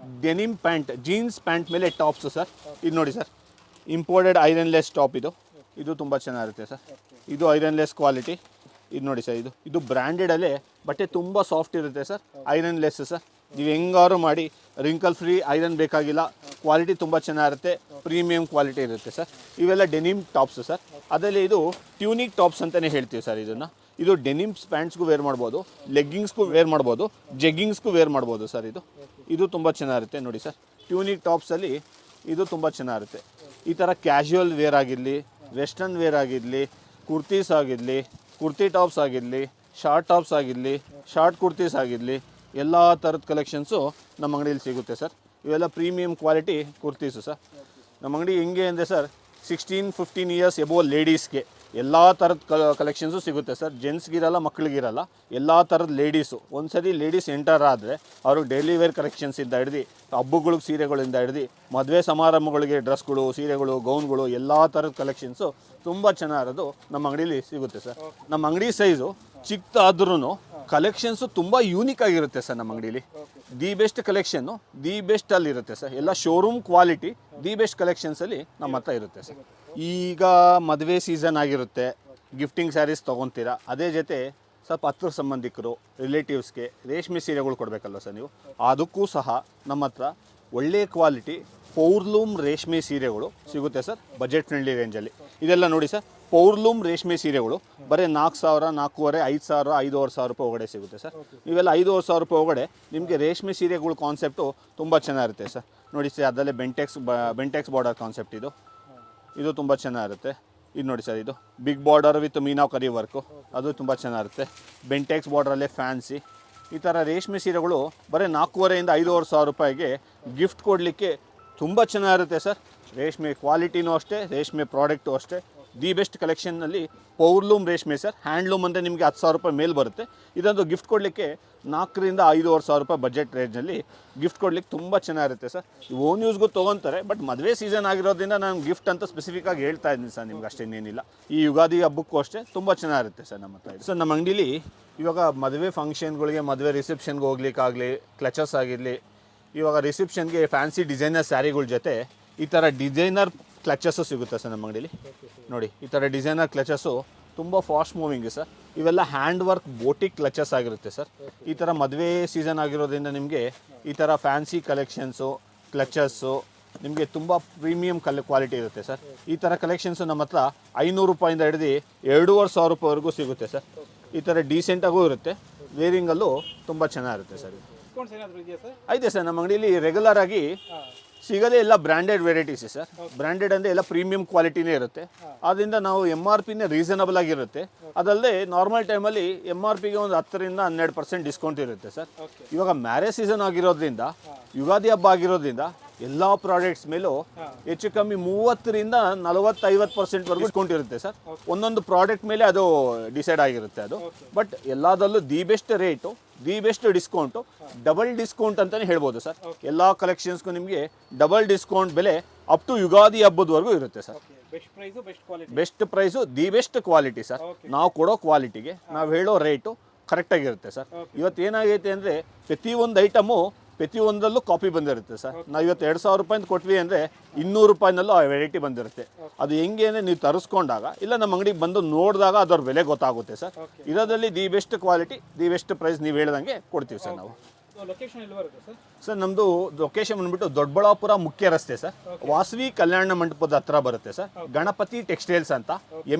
ಡೆನಿಮ್ ಪ್ಯಾಂಟ್, ಜೀನ್ಸ್ ಪ್ಯಾಂಟ್ ಮೇಲೆ ಟಾಪ್ಸು ಸರ್. ಇದು ನೋಡಿ ಸರ್, ಇಂಪೋರ್ಟೆಡ್ ಐರನ್ಲೆಸ್ ಟಾಪ್. ಇದು ತುಂಬ ಚೆನ್ನಾಗಿರುತ್ತೆ ಸರ್. ಇದು ಐರನ್ಲೆಸ್ ಕ್ವಾಲಿಟಿ. ಇದು ನೋಡಿ ಸರ್, ಇದು ಬ್ರ್ಯಾಂಡೆಡಲ್ಲೇ ಬಟ್ಟೆ ತುಂಬ ಸಾಫ್ಟ್ ಇರುತ್ತೆ ಸರ್. Ironless sir. ನೀವು ಹೆಂಗಾರು ಮಾಡಿ ರಿಂಕಲ್ ಫ್ರೀ, ಐರನ್ ಬೇಕಾಗಿಲ್ಲ. ಕ್ವಾಲಿಟಿ ತುಂಬ ಚೆನ್ನಾಗಿರುತ್ತೆ, ಪ್ರೀಮಿಯಂ ಕ್ವಾಲಿಟಿ ಇರುತ್ತೆ ಸರ್. ಇವೆಲ್ಲ ಡೆನಿಮ್ ಟಾಪ್ಸು ಸರ್. ಅದರಲ್ಲಿ ಇದು ಟ್ಯೂನಿಕ್ ಟಾಪ್ಸ್ ಅಂತಲೇ ಹೇಳ್ತೀವಿ ಸರ್. ಇದು ಡೆನಿಮ್ಸ್ ಪ್ಯಾಂಟ್ಸ್ಗೂ ವೇರ್ ಮಾಡ್ಬೋದು, ಲೆಗ್ಗಿಂಗ್ಸ್ಗೂ ವೇರ್ ಮಾಡ್ಬೋದು, ಜೆಗ್ಗಿಂಗ್ಸ್ಗೂ ವೇರ್ ಮಾಡ್ಬೋದು ಸರ್. ಇದು ತುಂಬ ಚೆನ್ನಾಗಿರುತ್ತೆ ನೋಡಿ ಸರ್. ಟ್ಯೂನಿಕ್ ಟಾಪ್ಸಲ್ಲಿ ಇದು ತುಂಬ ಚೆನ್ನಾಗಿರುತ್ತೆ. ಈ ಥರ ಕ್ಯಾಶುವಲ್ ವೇರ್ ಆಗಿರಲಿ, ವೆಸ್ಟರ್ನ್ ವೇರ್ ಆಗಿರಲಿ, ಕುರ್ತೀಸ್ ಆಗಿರಲಿ, ಕುರ್ತಿ ಟಾಪ್ಸ್ ಆಗಿರಲಿ, ಶಾರ್ಟ್ ಟಾಪ್ಸ್ ಆಗಿರಲಿ, ಶಾರ್ಟ್ ಕುರ್ತೀಸ್ ಆಗಿರಲಿ, ಎಲ್ಲ ಥರದ ಕಲೆಕ್ಷನ್ಸು ನಮ್ಮ ಅಂಗಡಿಯಲ್ಲಿ ಸಿಗುತ್ತೆ ಸರ್. ಇವೆಲ್ಲ ಪ್ರೀಮಿಯಂ ಕ್ವಾಲಿಟಿ ಕುರ್ತೀಸು ಸರ್. ನಮ್ಮ ಅಂಗಡಿ ಹೆಂಗೆ ಅಂದರೆ ಸರ್ 16-15 ಇಯರ್ಸ್ ಎಬೋ ಲೇಡೀಸ್ಗೆ ಎಲ್ಲ ಥರದ ಕಲೆಕ್ಷನ್ಸು ಸಿಗುತ್ತೆ ಸರ್. ಜೆಂಟ್ಸ್ಗಿರಲ್ಲ, ಮಕ್ಳಿಗಿರಲ್ಲ, ಎಲ್ಲ ಥರದ ಲೇಡೀಸು. ಒಂದು ಸರಿ ಲೇಡೀಸ್ ಎಂಟರ್ ಆದರೆ ಅವ್ರಿಗೆ ಡೈಲಿ ವೇರ್ ಕಲೆಕ್ಷನ್ಸಿಂದ ಹಿಡ್ದು ಹಬ್ಬಗಳಿಗೆ ಸೀರೆಗಳಿಂದ ಹಿಡ್ದು ಮದುವೆ ಸಮಾರಂಭಗಳಿಗೆ ಡ್ರೆಸ್ಗಳು, ಸೀರೆಗಳು, ಗೌನ್ಗಳು, ಎಲ್ಲ ಥರದ ಕಲೆಕ್ಷನ್ಸು ತುಂಬ ಚೆನ್ನಾಗಿರೋದು ನಮ್ಮ ಅಂಗಡೀಲಿ ಸಿಗುತ್ತೆ ಸರ್. ನಮ್ಮ ಅಂಗಡಿ ಸೈಜು ಚಿಕ್ಕದಾದ್ರೂ ಕಲೆಕ್ಷನ್ಸು ತುಂಬ ಯೂನಿಕ್ ಆಗಿರುತ್ತೆ ಸರ್. ನಮ್ಮ ಅಂಗಡೀಲಿ the best collection the best ಅಲ್ಲಿ ಇರುತ್ತೆ ಸರ್. ಎಲ್ಲ ಶೋರೂಮ್ ಕ್ವಾಲಿಟಿ ದಿ ಬೆಸ್ಟ್ ಕಲೆಕ್ಷನ್ಸಲ್ಲಿ ನಮ್ಮ ಹತ್ರ ಇರುತ್ತೆ ಸರ್. ಈಗ ಮದುವೆ ಸೀಸನ್ ಆಗಿರುತ್ತೆ, ಗಿಫ್ಟಿಂಗ್ ಸ್ಯಾರೀಸ್ ತೊಗೊತೀರಾ, ಅದೇ ಜೊತೆ ಸ್ವಲ್ಪ ಹತ್ರ ಸಂಬಂಧಿಕರು, ರಿಲೇಟಿವ್ಸ್ಗೆ ರೇಷ್ಮೆ ಸೀರೆಗಳು ಕೊಡಬೇಕಲ್ಲ ಸರ್ ನೀವು, ಅದಕ್ಕೂ ಸಹ ನಮ್ಮ ಹತ್ರ ಒಳ್ಳೆಯ ಕ್ವಾಲಿಟಿ ಪೌರ್ಲೂಮ್ ರೇಷ್ಮೆ ಸೀರೆಗಳು ಸಿಗುತ್ತೆ ಸರ್. ಬಜೆಟ್ ಫ್ರೆಂಡ್ಲಿ ರೇಂಜಲ್ಲಿ ಇದೆಲ್ಲ ನೋಡಿ ಸರ್. ಪೌರ್ಲೂಮ್ ರೇಷ್ಮೆ ಸೀರೆಗಳು ಬರೀ 4,000, 4,500, 5,000, 5,500 ರೂಪಾಯಿ ಒಳಗಡೆ ಸಿಗುತ್ತೆ ಸರ್. ಇವೆಲ್ಲ 5,500 ರೂಪಾಯಿ ಒಳಗಡೆ ನಿಮಗೆ ರೇಷ್ಮೆ ಸೀರೆಗಳ ಕಾನ್ಸೆಪ್ಟು ತುಂಬ ಚೆನ್ನಾಗಿರುತ್ತೆ ಸರ್. ನೋಡಿ ಸರ್, ಅದರಲ್ಲೇ ಬೆಂಟೆಕ್ಸ್ ಬಾರ್ಡರ್ ಕಾನ್ಸೆಪ್ಟ್ ಇದು ತುಂಬ ಚೆನ್ನಾಗಿರುತ್ತೆ. ಇದು ನೋಡಿ ಸರ್, ಇದು big border with meenakari work, ಅದು ತುಂಬ ಚೆನ್ನಾಗಿರುತ್ತೆ. ಬೆಂಟೆಕ್ಸ್ ಬಾರ್ಡ್ರಲ್ಲೇ ಫ್ಯಾನ್ಸಿ ಈ ಥರ ರೇಷ್ಮೆ ಸೀರೆಗಳು ಬರೀ 4,500 5,500 ರೂಪಾಯಿಗೆ ಗಿಫ್ಟ್ ಕೊಡಲಿಕ್ಕೆ ತುಂಬ ಚೆನ್ನಾಗಿರುತ್ತೆ ಸರ್. ರೇಷ್ಮೆ ಕ್ವಾಲಿಟಿನೂ ಅಷ್ಟೇ, ರೇಷ್ಮೆ ಪ್ರಾಡಕ್ಟು ಅಷ್ಟೇ. ದಿ ಬೆಸ್ಟ್ ಕಲೆಕ್ಷನ್ನಲ್ಲಿ ಪೌರ್ಲೂಮ್ ರೇಷ್ಮೆ ಸರ್. ಹ್ಯಾಂಡ್ಲೂಮ್ ಅಂದರೆ ನಿಮಗೆ 10,000 ರೂಪಾಯಿ ಮೇಲೆ ಬರುತ್ತೆ. ಇದೊಂದು ಗಿಫ್ಟ್ ಕೊಡಲಿಕ್ಕೆ 4,000 5,500 ರೂಪಾಯಿ ಬಜೆಟ್ ರೇಂಜಲ್ಲಿ ಗಿಫ್ಟ್ ಕೊಡಲಿಕ್ಕೆ ತುಂಬ ಚೆನ್ನಾಗಿರುತ್ತೆ ಸರ್. ಓನ್ ಯೂಸ್ಗೂ ತೊಗೊತಾರೆ, ಬಟ್ ಮದುವೆ ಸೀಸನ್ ಆಗಿರೋದ್ರಿಂದ ನಾನು ಗಿಫ್ಟ್ ಅಂತ ಸ್ಪೆಸಿಫಿಕ್ಕಾಗಿ ಹೇಳ್ತಾ ಇದ್ದೀನಿ ಸರ್. ನಿಮ್ಗೆ ಅಷ್ಟೇನೇನಿಲ್ಲ. ಈ ಯುಗಾದಿ ಹಬ್ಬಕ್ಕೂ ಅಷ್ಟೇ ತುಂಬ ಚೆನ್ನಾಗಿರುತ್ತೆ ಸರ್ ನಮ್ಮ ಹತ್ರ. ಸರ್, ನಮ್ಮ ಅಂಗಡೀಲಿ ಇವಾಗ ಮದುವೆ ಫಂಕ್ಷನ್ಗಳಿಗೆ, ಮದುವೆ ರಿಸೆಪ್ಷನ್ಗೆ ಹೋಗ್ಲಿಕ್ಕಾಗಲಿ, ಕ್ಲಚಸ್ ಆಗಿರಲಿ, ಇವಾಗ ರಿಸೆಪ್ಷನ್ಗೆ ಫ್ಯಾನ್ಸಿ ಡಿಸೈನರ್ ಸ್ಯಾರಿಗಳ ಜೊತೆ ಈ ಥರ ಡಿಸೈನರ್ ಕ್ಲಚಸ್ಸು ಸಿಗುತ್ತೆ ಸರ್ ನಮ್ಮ ಅಂಗಡೀಲಿ. ನೋಡಿ, ಈ ಥರ ಡಿಸೈನರ್ ಕ್ಲಚಸ್ಸು ತುಂಬ ಫಾಸ್ಟ್ ಮೂವಿಂಗ್ ಸರ್. ಇವೆಲ್ಲ ಹ್ಯಾಂಡ್ ವರ್ಕ್ ಬೋಟಿಕ್ ಕ್ಲಚಸ್ ಆಗಿರುತ್ತೆ ಸರ್. ಈ ಥರ ಮದುವೆ ಸೀಸನ್ ಆಗಿರೋದ್ರಿಂದ ನಿಮಗೆ ಈ ಥರ ಫ್ಯಾನ್ಸಿ ಕಲೆಕ್ಷನ್ಸು, ಕ್ಲಚಸ್ಸು ನಿಮಗೆ ತುಂಬ ಪ್ರೀಮಿಯಂ ಕ್ವಾಲಿಟಿ ಇರುತ್ತೆ ಸರ್. ಈ ಥರ ಕಲೆಕ್ಷನ್ಸು ನಮ್ಮ ಹತ್ರ 500 ರೂಪಾಯಿಂದ ಹಿಡಿದು 2,500 ರೂಪಾಯಿವರೆಗೂ ಸಿಗುತ್ತೆ ಸರ್. ಈ ಥರ ಡೀಸೆಂಟಾಗೂ ಇರುತ್ತೆ, ವೇರಿಂಗಲ್ಲೂ ತುಂಬ ಚೆನ್ನಾಗಿರುತ್ತೆ ಸರ್. ಐತೆ ಸರ್, ನಮ್ಮ ಅಂಗಡಿಯಲ್ಲಿ ರೆಗ್ಯುಲರ್ ಆಗಿ ಸಿಗೋದೇ ಎಲ್ಲ ಬ್ರ್ಯಾಂಡೆಡ್ ವೆರೈಟೀಸ್ ಸರ್. ಬ್ರ್ಯಾಂಡೆಡ್ ಅಂದರೆ ಎಲ್ಲ ಪ್ರೀಮಿಯಂ ಕ್ವಾಲಿಟಿನೇ ಇರುತ್ತೆ. ಆದ್ದರಿಂದ ನಾವು MRPನೇ ರೀಸನಬಲ್ ಆಗಿರುತ್ತೆ. ಅದಲ್ಲದೆ ನಾರ್ಮಲ್ ಟೈಮಲ್ಲಿ MRPಗೆ ಒಂದು 10-12% ಡಿಸ್ಕೌಂಟ್ ಇರುತ್ತೆ ಸರ್. ಇವಾಗ ಮ್ಯಾರೇಜ್ ಸೀಸನ್ ಆಗಿರೋದ್ರಿಂದ, ಯುಗಾದಿ ಹಬ್ಬ ಆಗಿರೋದ್ರಿಂದ ಎಲ್ಲ ಪ್ರಾಡಕ್ಟ್ಸ್ ಮೇಲೂ ಹೆಚ್ಚು ಕಮ್ಮಿ 30-40-50% ವರೆಗೂ ಡಿಸ್ಕೌಂಟ್ ಇರುತ್ತೆ ಸರ್. ಒಂದೊಂದು ಪ್ರಾಡಕ್ಟ್ ಮೇಲೆ ಅದು ಡಿಸೈಡ್ ಆಗಿರುತ್ತೆ ಅದು. ಬಟ್ ಎಲ್ಲದರಲ್ಲೂ the best rate, the best discount, double discount ಅಂತಲೇ ಹೇಳ್ಬೋದು ಸರ್. ಎಲ್ಲ ಕಲೆಕ್ಷನ್ಸ್ಗೂ ನಿಮಗೆ ಡಬಲ್ ಡಿಸ್ಕೌಂಟ್ ಬೆಲೆ ಅಪ್ ಟು ಯುಗಾದಿ ಹಬ್ಬದವರೆಗೂ ಇರುತ್ತೆ sir. Best price, the best quality sir. ನಾವು ಕೊಡೋ ಕ್ವಾಲಿಟಿಗೆ ನಾವು ಹೇಳೋ ರೇಟು ಕರೆಕ್ಟಾಗಿರುತ್ತೆ ಸರ್. ಇವತ್ತು ಏನಾಗೈತೆ ಅಂದರೆ ಪ್ರತಿಯೊಂದರಲ್ಲೂ ಕಾಪಿ ಬಂದಿರುತ್ತೆ ಸರ್. ನಾವು ಇವತ್ತು 2,000 ರೂಪಾಯಿಂದ ಕೊಟ್ವಿ ಅಂದರೆ 200 ರೂಪಾಯಿನಲ್ಲೂ ಆ ವೆರೈಟಿ ಬಂದಿರುತ್ತೆ. ಅದು ಹೆಂಗೆ ಅಂದರೆ ನೀವು ತರಿಸ್ಕೊಂಡಾಗ ಇಲ್ಲ ನಮ್ಮ ಅಂಗಡಿಗೆ ಬಂದು ನೋಡಿದಾಗ ಅದರ ಬೆಲೆ ಗೊತ್ತಾಗುತ್ತೆ ಸರ್. ಇದರಲ್ಲಿ the best quality, the best price ನೀವು ಹೇಳ್ದಂಗೆ ಕೊಡ್ತೀವಿ ಸರ್ ನಾವು. ಸರ್, ನಮ್ಮದು ಲೊಕೇಶನ್ ಬಂದ್ಬಿಟ್ಟು ದೊಡ್ಡಬಳ್ಳಾಪುರ ಮುಖ್ಯ ರಸ್ತೆ ಸರ್. ವಾಸವಿ ಕಲ್ಯಾಣ ಮಂಟಪದ ಹತ್ರ ಬರುತ್ತೆ ಸರ್. ಗಣಪತಿ ಟೆಕ್ಸ್ಟೈಲ್ಸ್ ಅಂತ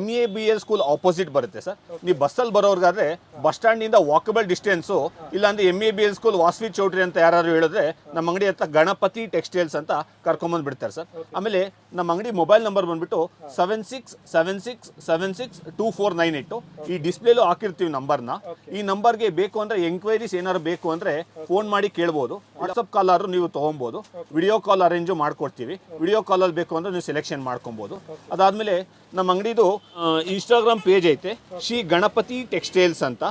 MEABL ಸ್ಕೂಲ್ ಆಪೋಸಿಟ್ ಬರುತ್ತೆ ಸರ್. ನೀವು ಬಸ್ಸಲ್ಲಿ ಬರೋರ್ಗಾದ್ರೆ ಬಸ್ ಸ್ಟ್ಯಾಂಡಿಂದ ವಾಕಬಲ್ ಡಿಸ್ಟೆನ್ಸು, ಇಲ್ಲಾಂದ್ರೆ MEABL ಸ್ಕೂಲ್ ವಾಸವಿ ಚೌಟ್ರಿ ಅಂತ ಯಾರು ಹೇಳಿದ್ರೆ ನಮ್ಮ ಅಂಗಡಿ ಹತ್ರ ಗಣಪತಿ ಟೆಕ್ಸ್ಟೈಲ್ಸ್ ಅಂತ ಕರ್ಕೊಂಬಂದು ಬಿಡ್ತಾರೆ ಸರ್. ಆಮೇಲೆ ನಮ್ಮ ಅಂಗಡಿ ಮೊಬೈಲ್ ನಂಬರ್ ಬಂದ್ಬಿಟ್ಟು 7676762498. ಈ ಡಿಸ್ಪ್ಲೇಲು ಹಾಕಿರ್ತೀವಿ ನಂಬರ್ನ. ಈ ನಂಬರ್ಗೆ ಬೇಕು ಅಂದರೆ ಎಂಕ್ವೈರೀಸ್ ಏನಾದ್ರು ಬೇಕು ಅಂದರೆ ಫೋನ್ ಮಾಡಿ ಕೇಳ್ಬೋದು. ವಾಟ್ಸಪ್ ಕಾಲರು ನೀವು ತೊಗೊಬೋದು. ವಿಡಿಯೋ ಕಾಲ್ ಅರೇಂಜು ಮಾಡ್ಕೊಡ್ತೀವಿ. ವಿಡಿಯೋ ಕಾಲಲ್ಲಿ ಬೇಕು ಅಂದರೆ ನೀವು ಸೆಲೆಕ್ಷನ್ ಮಾಡ್ಕೊಬೋದು. ಅದಾದಮೇಲೆ ನಮ್ಮ ಅಂಗಡಿದು ಇನ್ಸ್ಟಾಗ್ರಾಮ್ ಪೇಜ್ ಐತೆ, ಶ್ರೀ ಗಣಪತಿ ಟೆಕ್ಸ್ಟೈಲ್ಸ್ ಅಂತ.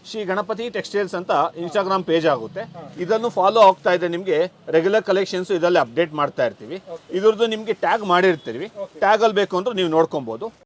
ಶ್ರೀ ಗಣಪತಿ ಟೆಕ್ಸ್ಟೈಲ್ಸ್ ಅಂತ ಇನ್ಸ್ಟಾಗ್ರಾಮ್ ಪೇಜ್ ಆಗುತ್ತೆ. ಇದನ್ನು ಫಾಲೋ ಆಗ್ತಾ ಇದೆ. ನಿಮಗೆ ರೆಗ್ಯುಲರ್ ಕಲೆಕ್ಷನ್ಸು ಇದರಲ್ಲಿ ಅಪ್ಡೇಟ್ ಮಾಡ್ತಾ ಇರ್ತೀವಿ. ಇದ್ರದ್ದು ನಿಮಗೆ ಟ್ಯಾಗ್ ಮಾಡಿರ್ತೀವಿ. ಟ್ಯಾಗಲ್ಲಿ ಬೇಕು ಅಂದ್ರೆ ನೀವು ನೋಡ್ಕೊಬೋದು.